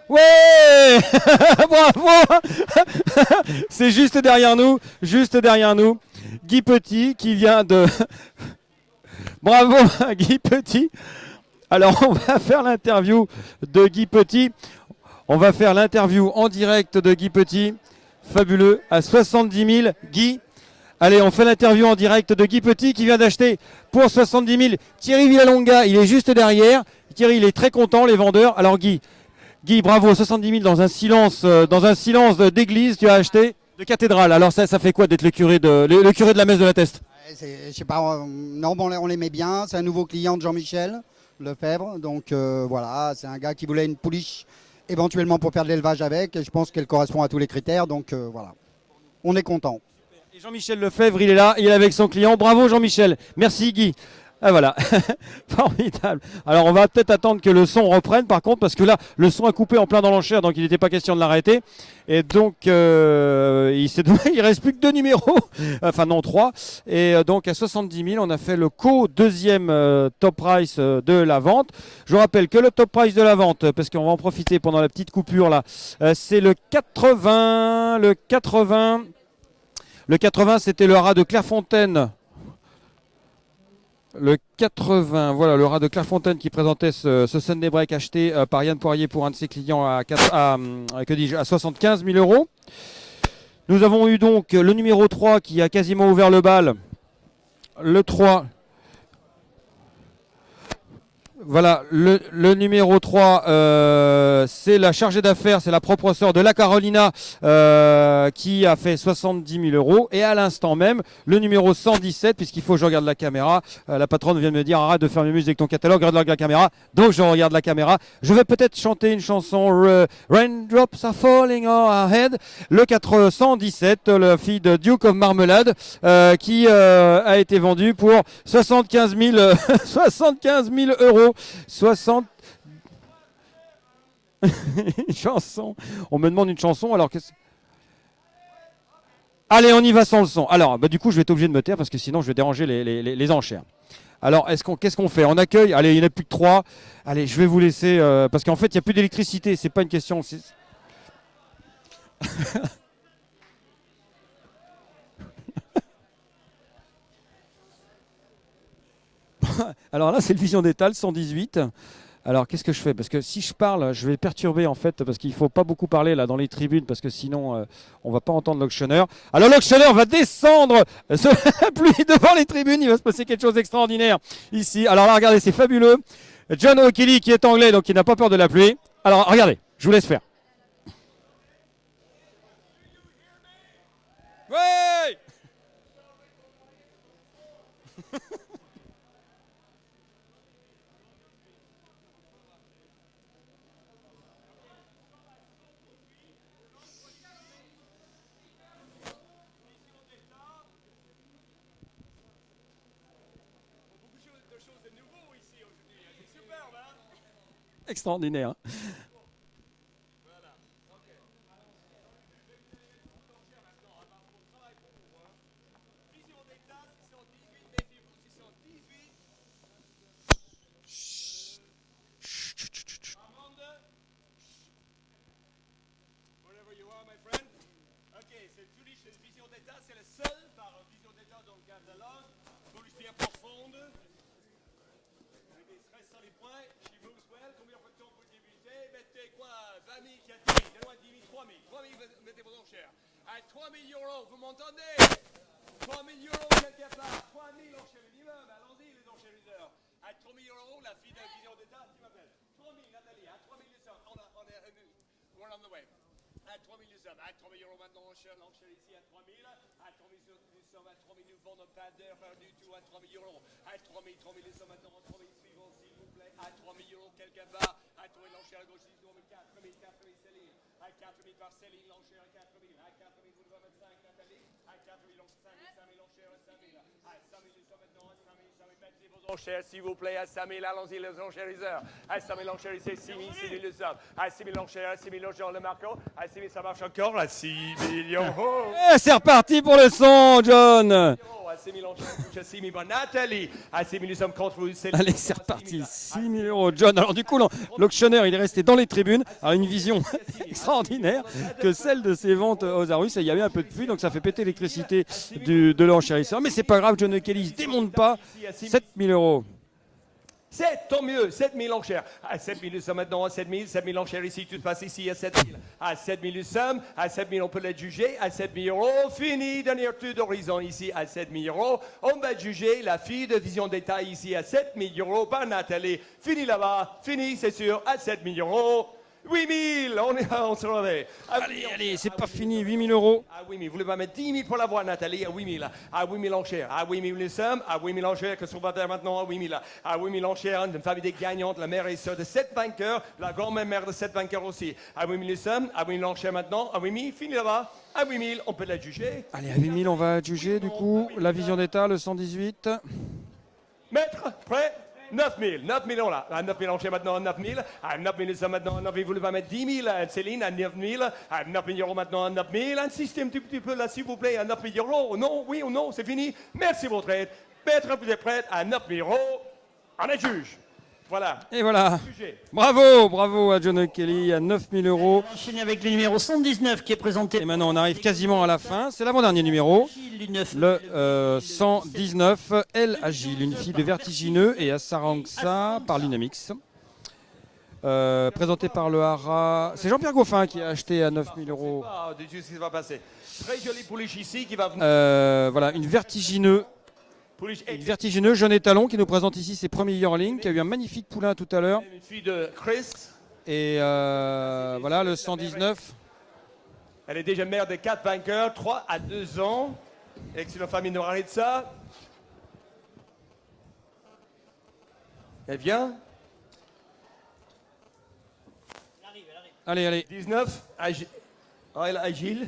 Ouais. Bravo. C'est juste derrière nous, Guy Petit qui vient de... Bravo Guy Petit. Alors on va faire l'interview de Guy Petit. On va faire l'interview en direct de Guy Petit. Fabuleux, à 70 000, Guy. Allez, on fait l'interview en direct de Guy Petit qui vient d'acheter pour 70 000 Thierry Villalonga. Il est juste derrière. Thierry, il est très content, les vendeurs. Alors Guy, bravo, 70 000 dans un silence d'église, tu as acheté de cathédrale. Alors ça fait quoi d'être le curé de la messe de la Teste? Je sais pas, non, on l'aimait bien. C'est un nouveau client de Jean-Michel Lefebvre. Donc voilà, c'est un gars qui voulait une pouliche éventuellement pour faire de l'élevage avec. Et je pense qu'elle correspond à tous les critères. Donc voilà, on est content. Jean-Michel Lefebvre, il est là, il est avec son client. Bravo Jean-Michel. Merci Guy. Ah voilà, formidable. Alors on va peut-être attendre que le son reprenne par contre, parce que là le son a coupé en plein dans l'enchère, donc il n'était pas question de l'arrêter. Et donc il reste plus que 2 numéros, enfin non 3. Et donc à 70 000, on a fait le deuxième top price de la vente. Je vous rappelle que le top price de la vente, parce qu'on va en profiter pendant la petite coupure là, c'est le 80. Le 80, c'était le rat de Clairefontaine. Le 80, voilà, le rat de Clairefontaine qui présentait ce Sunday Break acheté par Yann Poirier pour un de ses clients à 75 000 euros. Nous avons eu donc le numéro 3 qui a quasiment ouvert le bal. Le 3. Voilà, le numéro 3, c'est la chargée d'affaires, c'est la propre sœur de la Carolina qui a fait 70 000 euros. Et à l'instant même, le numéro 117, puisqu'il faut que je regarde la caméra, la patronne vient de me dire arrête de faire mes musiques avec ton catalogue, regarde la caméra. Donc je regarde la caméra. Je vais peut-être chanter une chanson Raindrops are falling on our head. Le 417, la fille de Duke of Marmalade, qui a été vendue pour 75 000 euros. 60 une chanson. On me demande une chanson alors que allez, on y va sans le son. Alors du coup je vais être obligé de me taire parce que sinon je vais déranger les enchères. Alors qu'est-ce qu'on fait? On accueille. Allez, il n'y en a plus que 3. Allez, je vais vous laisser parce qu'en fait il n'y a plus d'électricité. C'est pas une question. Alors là, c'est le Vision d'Étal 118. Alors qu'est-ce que je fais? Parce que si je parle, je vais perturber en fait, parce qu'il ne faut pas beaucoup parler là dans les tribunes, parce que sinon on ne va pas entendre l'auctionneur. Alors l'auctionneur va descendre la pluie devant les tribunes, il va se passer quelque chose d'extraordinaire ici. Alors là, regardez, c'est fabuleux. John O'Kelly qui est anglais, donc il n'a pas peur de la pluie. Alors regardez, je vous laisse faire. Ouais. Extraordinaire. Mettez vos enchères. À 3 000 euros, vous m'entendez? 3 000 euros quelque part. 3 000 enchères minimum. Allons-y, les enchérisseurs. À 3 000 euros, la fille de la Vision d'État qui m'appelle. 3 000, Nathalie. À 3 000 nous sommes. We're on the way. À 3 000 nous sommes. À 3 000 euros maintenant, l'enchère ici à 3 000. À 3 000 nous sommes. À 3 000 nous vendons pas d'heure du tout. À 3 000 euros. À 3 000 nous sommes maintenant. À 3 000 suivants, s'il vous plaît. À 3 000 euros quelque part. À 3 000 l'enchère à gauche, s'il vous plaît. 4 000, Céline. À 4 000 par Céline, l'enchère à 4 000. À 4 000, vous devez mettre 5, Nathalie. À 4 000, 5 000, l'enchère à 5 000. À 5 000, nous sommes maintenant à 5 000. Mettez vos enchères, s'il vous plaît. À 5 000, allons-y, les enchérisseurs. À 5 000, l'enchère ici, 6 000, 6 000, nous sommes. À 6 000, l'enchère, à 6 000, l'enchère, le marco. À 6 000, ça marche encore. À 6 millions. C'est reparti pour le son, John. À 6 000, l'enchère, à 6 000, Nathalie. À 6 000, nous sommes contre vous. Allez, c'est reparti. 6 000 euros, John. Alors du coup, l'auctionnaire, il est resté dans les tribunes. Alors une vision extraordinaire que celle de ces ventes aux Arus. Il y avait un peu de pluie, donc ça fait péter l'électricité de l'enchérisseur. Mais c'est pas grave, John O'Kelly, il se démonte pas. 7 000 euros. 7, tant mieux, 7 000 enchères. À 7 000, nous sommes maintenant à 7 000 enchères ici, tout passe ici à 7 000. À 7 000, nous sommes. À 7 000, on peut les juger. À 7 000 euros, fini, dernier tour d'horizon ici à 7 000 euros. On va juger la fille de Vision d'État ici à 7 000 euros par Nathalie. Fini là-bas, fini, c'est sûr, à 7 000 euros. 8 000, on se réveille. Allez, c'est pas fini, 8 000 euros. Ah oui, mais vous voulez pas mettre 10 000 pour la voix, Nathalie, à 8 000. À 8 000 enchères. À 8 000 nous sommes. À 8 000 enchères, qu'est-ce qu'on va faire maintenant à 8 000? À 8 000 enchères, une famille des gagnantes, la mère et sœur de 7 vainqueurs, la grand-mère de 7 vainqueurs aussi. À 8 000 nous sommes. À 8 000 enchères maintenant. À 8 000, fini là-bas. À 8 000, on peut la juger. Allez, à 8 000, on va juger du coup la Vision d'État, le 118. Maître, prêt? 9 000, 9 000 là. À 9 000 enchères maintenant à 9 000. À 9 000 nous sommes maintenant à 9 000. Vous voulez pas mettre 10 000 Céline à 9 000. À 9 000 euros maintenant à 9 000. Insistez un petit peu là s'il vous plaît à 9 000 euros. Non, oui ou non, c'est fini. Merci votre aide. Maître, vous êtes prêt à 9 000 euros. On est juge. Voilà. Et voilà. Jugé. Bravo à John Kelly à 9 000 euros. On enchaîne avec le numéro 119 qui est présenté. Et maintenant on arrive quasiment à la fin. C'est l'avant-dernier numéro. Le 119, Elle Agile, une fille de vertigineux et Asarangsa par Linamix. Présenté par le Hara. C'est Jean-Pierre Goffin qui a acheté à 9 000 euros. Ah, de Dieu, ce qui va passer. Très jolie pouliche ici qui va venir. Voilà, une vertigineux jeune étalon qui nous présente ici ses premiers yearlings, qui a eu un magnifique poulain tout à l'heure. Une fille de Chris. Et voilà le 119. Elle est déjà mère de 4 vainqueurs, 3 à 2 ans. Excellente famille de ça. Elle vient. Allez. 19, Elle Agile.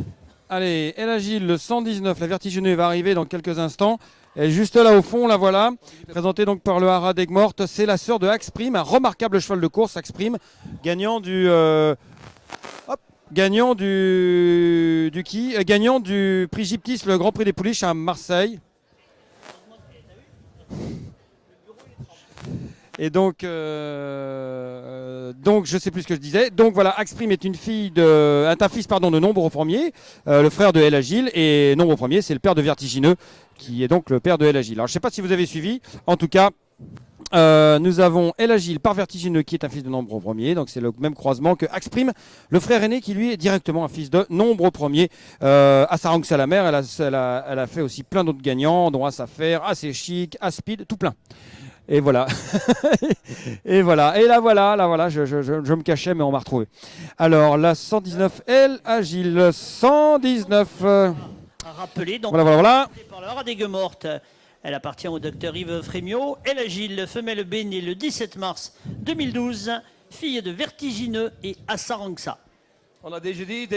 Allez, Elle Agile, le 119, la vertigineux va arriver dans quelques instants. Et juste là au fond, la voilà, présentée donc par le Hara d'Aigues-Mortes. C'est la sœur de Axprime, un remarquable cheval de course, Axprime, gagnant du prix Gyptis, le Grand Prix des Pouliches à Marseille. Et donc je sais plus ce que je disais. Donc voilà, Axprime est un fils de Nombre Premier, le frère de Elle Agile, et Nombre Premier, c'est le père de Vertigineux, qui est donc le père de Elle Agile. Alors je sais pas si vous avez suivi. En tout cas, nous avons Elle Agile par Vertigineux, qui est un fils de Nombre Premier. Donc c'est le même croisement que Axprime, le frère aîné, qui lui est directement un fils de Nombre Premier. Asarang Salamer, elle a fait aussi plein d'autres gagnants, dont Asafer, Assez Chic, Aspid, tout plein. Et voilà. Et voilà. Et là voilà, je me cachais, mais on m'a retrouvé. Alors, la 119, Elle Agile, 119. Rappelé, donc, voilà. Par le Hara d'Aigues-Mortes. Elle appartient au docteur Yves Frémiot. Elle Agile, femelle B, née le 17 mars 2012, fille de Vertigineux et Asarangsa. On a déjà dit,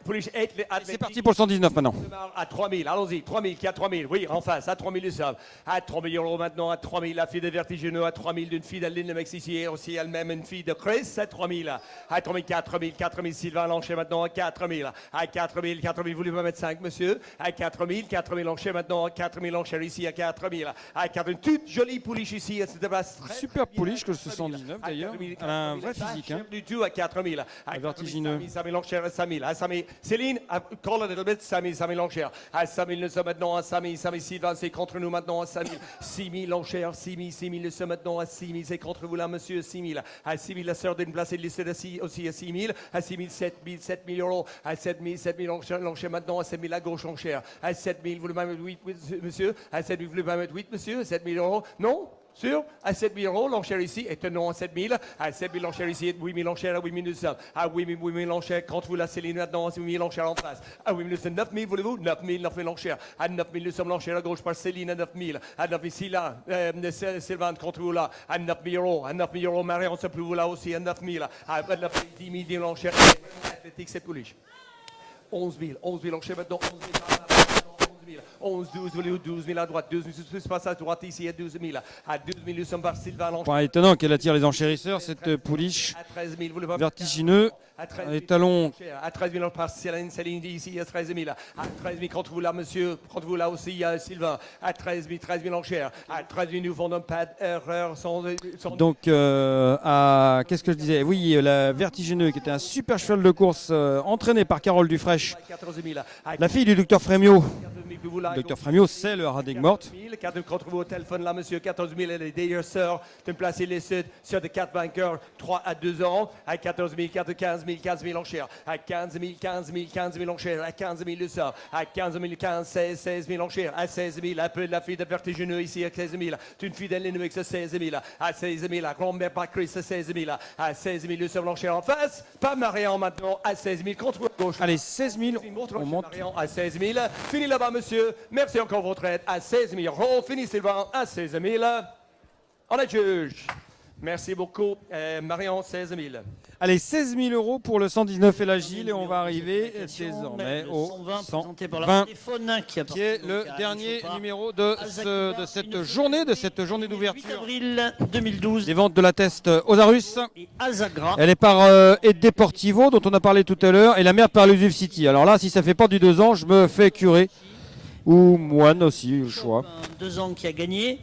pouliche 8. C'est parti pour le 119 maintenant. À 3 000, allons-y, 3 000, qui a 3 000, oui, en face, à 3 000 nous sommes. À 3 000 euros maintenant, à 3 000, la fille de Vertigineux, à 3 000, d'une fille d'Aline de Mexici, aussi elle-même une fille de Chris, à 3 000. À 3 000, 4 000, Sylvain Lancher maintenant, à 4 000. À 4 000, vous voulez pas mettre 5, monsieur? À 4 000, Lancher maintenant, à 4 000, Lancher ici, à 4 000. À 4 000, toute jolie pouliche ici, à cette place. Super pouliche que ce 119 d'ailleurs. Elle a un vrai physique. Du tout, à 4 000. À Vertigineux. 5 000 Lancher, 5 000. À 5 000, Céline, call a little bit, 5 000 Lancher. À 5 000, nous sommes maintenant à 5 000, Sylvain, c'est contre nous maintenant à 5 000. 6 000 Lancher, 6 000, nous sommes maintenant à 6 000, c'est contre vous là, monsieur, 6 000. À 6 000, la sœur d'une place est listée aussi à 6 000. À 6 000, 7 000 euros. À 7 000 Lancher maintenant, à 7 000 à gauche Lancher. À 7 000, vous voulez pas mettre 8, monsieur? À 7 000, vous voulez pas mettre 8, monsieur? 7 000 euros? Non? Sûr? À 7 000 euros, l'enchère ici est un nom à 7 000. À 7 000, l'enchère ici est 8 000 l'enchère, à 8 000 nous sommes. À 8 000 l'enchère, quand vous la Céline maintenant, à 8 000 l'enchère en face. À 8 000 nous sommes 9 000, voulez-vous? 9 000 l'enchère. À 9 000 nous sommes l'enchère à gauche par Céline à 9 000. À 9 000 ici là, Sylvain contre vous là. À 9 000 euros. À 9 000 euros, Marie, on ne sait plus vous là aussi à 9 000. À 9 000, 10 000 l'enchère. Athlétique, c'est pouliche. 11 000 l'enchère maintenant, 11 000. 11, 12 000 à droite, 12 000, tout se passe à droite ici à 12 000. À 12 000, nous sommes par Sylvain Lancher. Point étonnant qu'elle attire les enchérisseurs, cette pouliche. À 13 000, vous le voyez. Vertigineux. Les talons. À 13 000, par Céline ici à 13 000. À 13 000, contre vous là, monsieur, contre vous là aussi, Sylvain. À 13 000 enchères. À 13 000, nous vendons pas d'erreur. Donc, qu'est-ce que je disais? Oui, la Vertigineux, qui était un super cheval de course entraîné par Carole Dufraîche, la fille du docteur Frémiot. Le docteur Frémiot, c'est le Hara d'Aigues-Mortes. Contre vous au téléphone là, monsieur, 14 000, elle est d'ailleurs sœur d'une place illicite, sœur de 4 vainqueurs, 3 à 2 ans, à 14 000, 15 000 enchères, à 15 000 enchères, à 15 000 le sort, à 15 000, 16 000 enchères, à 16 000, un peu de la fille de Vertigineux ici à 16 000, une fille d'Aline à 16 000, à 16 000, à grand-mère par Chris à 16 000, à 16 000 le sort l'enchère en face, pas Marianne maintenant, à 16 000 contre gauche. Allez, 16 000, on monte. À 16 000, fini là-bas, monsieur, merci encore votre aide, à 16 000 euros, fini Sylvain, à 16 000, on est juge. Merci beaucoup. Marion, 16 000. Allez, 16 000 euros pour le 119 et l'Agile et on va arriver désormais au 120 qui est le dernier numéro de cette journée d'ouverture avril 2012. des ventes de la Test Osarus. Et Azagra. Elle est par Ed Deportivo dont on a parlé tout à l'heure et la mère par Lusive City. Alors là, si ça fait pas du 2 ans, je me fais curé ou moine aussi, le choix. 2 ans qui a gagné.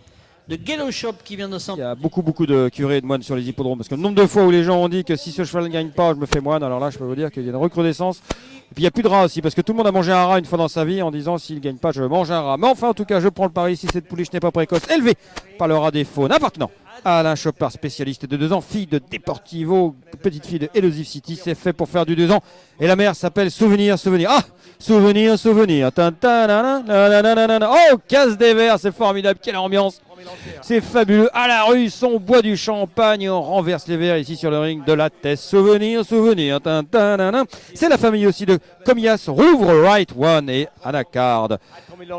De Gallo Shop qui vient de s'en... Il y a beaucoup de curés et de moines sur les hippodromes parce que le nombre de fois où les gens ont dit que si ce cheval ne gagne pas, je me fais moine. Alors là, je peux vous dire qu'il y a une recrudescence. Et puis il n'y a plus de rat aussi parce que tout le monde a mangé un rat une fois dans sa vie en disant s'il ne gagne pas, je mange un rat. Mais enfin, en tout cas, je prends le pari si cette pouliche n'est pas précoce, élevée par le rat des faunes appartenant à Alain Chopard, spécialiste de 2 ans, fille de Deportivo, petite fille de Elusive City. C'est fait pour faire du 2 ans. Et la mère s'appelle Souvenir. Ah, Souvenir. Oh, casse des verres, c'est formidable. Quelle ambiance. C'est fabuleux. À la rue, on boit du champagne, on renverse les verres ici sur le ring de la Test. Souvenir. C'est la famille aussi de Comias, Rouvre, Right One et Anacarde.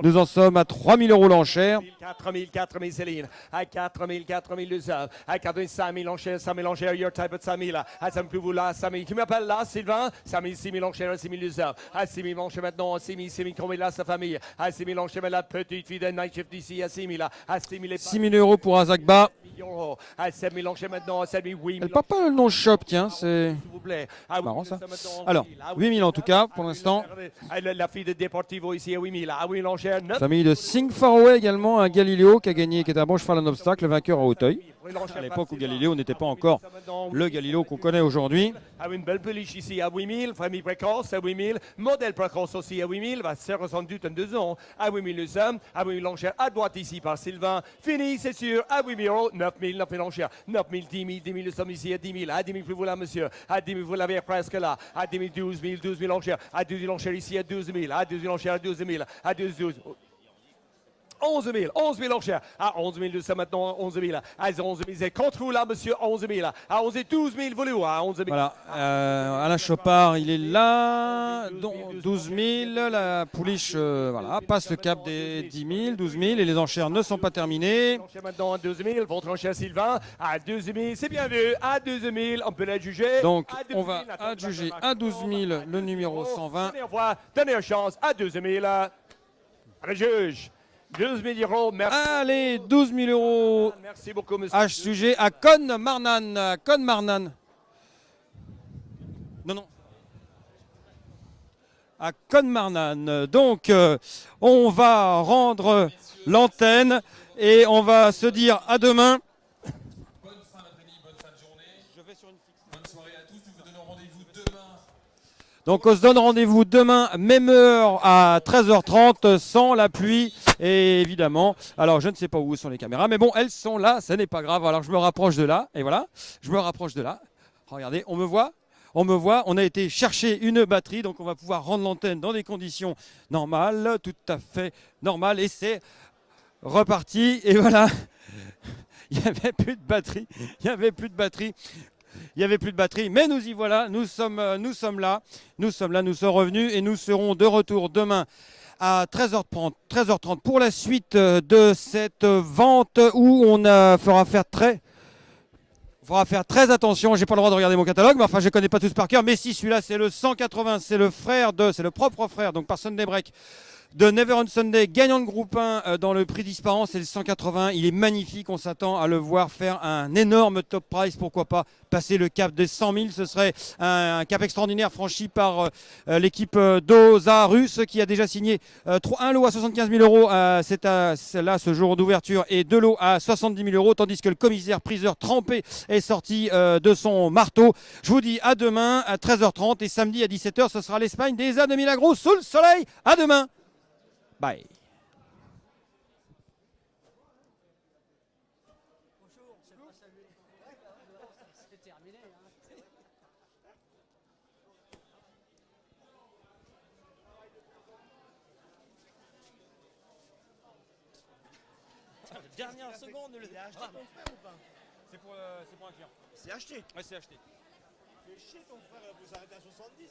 Nous en sommes à 3 000 euros l'enchère. 4 000 Céline. À 4 000 le Zav. À 5 000 l'enchère, 5 000 l'enchère, your type of 5 000. À 5 000 vous là, 5 000. Qui m'appelle là, Sylvain? 5 000, 6 000 l'enchère, 6 000 le Zav. À 6 000 l'enchère maintenant, 6 000, combien là sa famille? À 6 000 l'enchère, la petite fille de Night Shift d'ici, à 6 000. À 6 000 6 000 euros pour Azagba. À 7 000 l'enchère maintenant, à 7 000, 8 000. Elle parle pas le nom shop, tiens, c'est S'il vous plaît. marrant ça. Alors, 8 000 en tout cas pour l'instant. La fille de Deportivo ici à 8 000. À 8 000 l'enchère, 9 Famille de Sing Faraway également, un Galileo qui a gagné, qui est un bon cheval en obstacle, vainqueur à Hauteuil. À l'époque où Galileo n'était pas encore le Galileo qu'on connaît aujourd'hui. À une belle peluche ici à 8 000, famille précoce à 8 000, modèle précoce aussi à 8 000, va se ressentir en 2 ans. À 8 000 le somme, à 8 000 l'enchère à droite ici par Sylvain. Fini, c'est sûr, à 8 000 euros, 9 000 l'enchère. 9 000, 10 000, 10 000 le somme ici à 10 000. À 10 000 plus vous là, monsieur. À 10 000 vous l'avez presque là. À 10 000, 12 000 l'enchère. À 12 000 l'enchère ici à 12 000. À 12 000 l'enchère à 12 000. À 12 000. 11 000 l'enchère. À 11 000 de ça maintenant, 11 000. À 11 000, c'est contre vous là, monsieur, 11 000. À 11 000, 12 000, voulez-vous, à 11 000. Voilà, Alain Chopard, il est là, 12 000, la pouliche voilà, passe le cap des 10 000, 12 000 et les enchères ne sont pas terminées. L'enchère maintenant à 12 000, votre enchère Sylvain, à 12 000, c'est bien vu, à 12 000, on peut la juger. Donc on va adjuger à 12 000 le numéro 120. Dernière chance, à 12 000. Le juge. 12 000 euros, merci. Allez, 12 000 euros. Merci beaucoup, monsieur. Sujet à Con Marnan. Con Marnan. Non. À Con Marnan. Donc, on va rendre l'antenne et on va se dire à demain. Bonne fin d'après-midi, bonne fin de journée. Je vais sur une fixe. Bonne soirée à tous. Nous vous donnons rendez-vous demain. Donc on se donne rendez-vous demain, même heure à 13h30, sans la pluie. Et évidemment, alors je ne sais pas où sont les caméras, mais bon, elles sont là, ça n'est pas grave. Alors je me rapproche de là, et voilà, je me rapproche de là. Regardez, on me voit, on a été chercher une batterie, donc on va pouvoir rendre l'antenne dans des conditions normales, tout à fait normales. Et c'est reparti, et voilà, il n'y avait plus de batterie, mais nous y voilà, nous sommes là, nous sommes revenus et nous serons de retour demain à 13h30 pour la suite de cette vente où on fera faire très attention. J'ai pas le droit de regarder mon catalogue, mais enfin je connais pas tous par cœur. Mais si, celui-là c'est le 180, c'est le propre frère, donc par Sunday Break, de Never on Sunday, gagnant de groupe 1 dans le prix disparant, c'est le 180. Il est magnifique, on s'attend à le voir faire un énorme top price, pourquoi pas passer le cap des 100 000. Ce serait un cap extraordinaire franchi par l'équipe d'Osarus qui a déjà signé un lot à 75 000 euros, c'est là ce jour d'ouverture, et 2 lots à 70 000 euros, tandis que le commissaire priseur trempé est sorti de son marteau. Je vous dis à demain à 13h30 et samedi à 17h, ce sera l'Espagne des A de Milagro sous le soleil. À demain. Bye. Dernière seconde, le acheté ton frère ou pas? C'est pour un client. C'est acheté. Ouais, c'est acheté. Fais chier ton frère, il a pu s'arrêter à 70.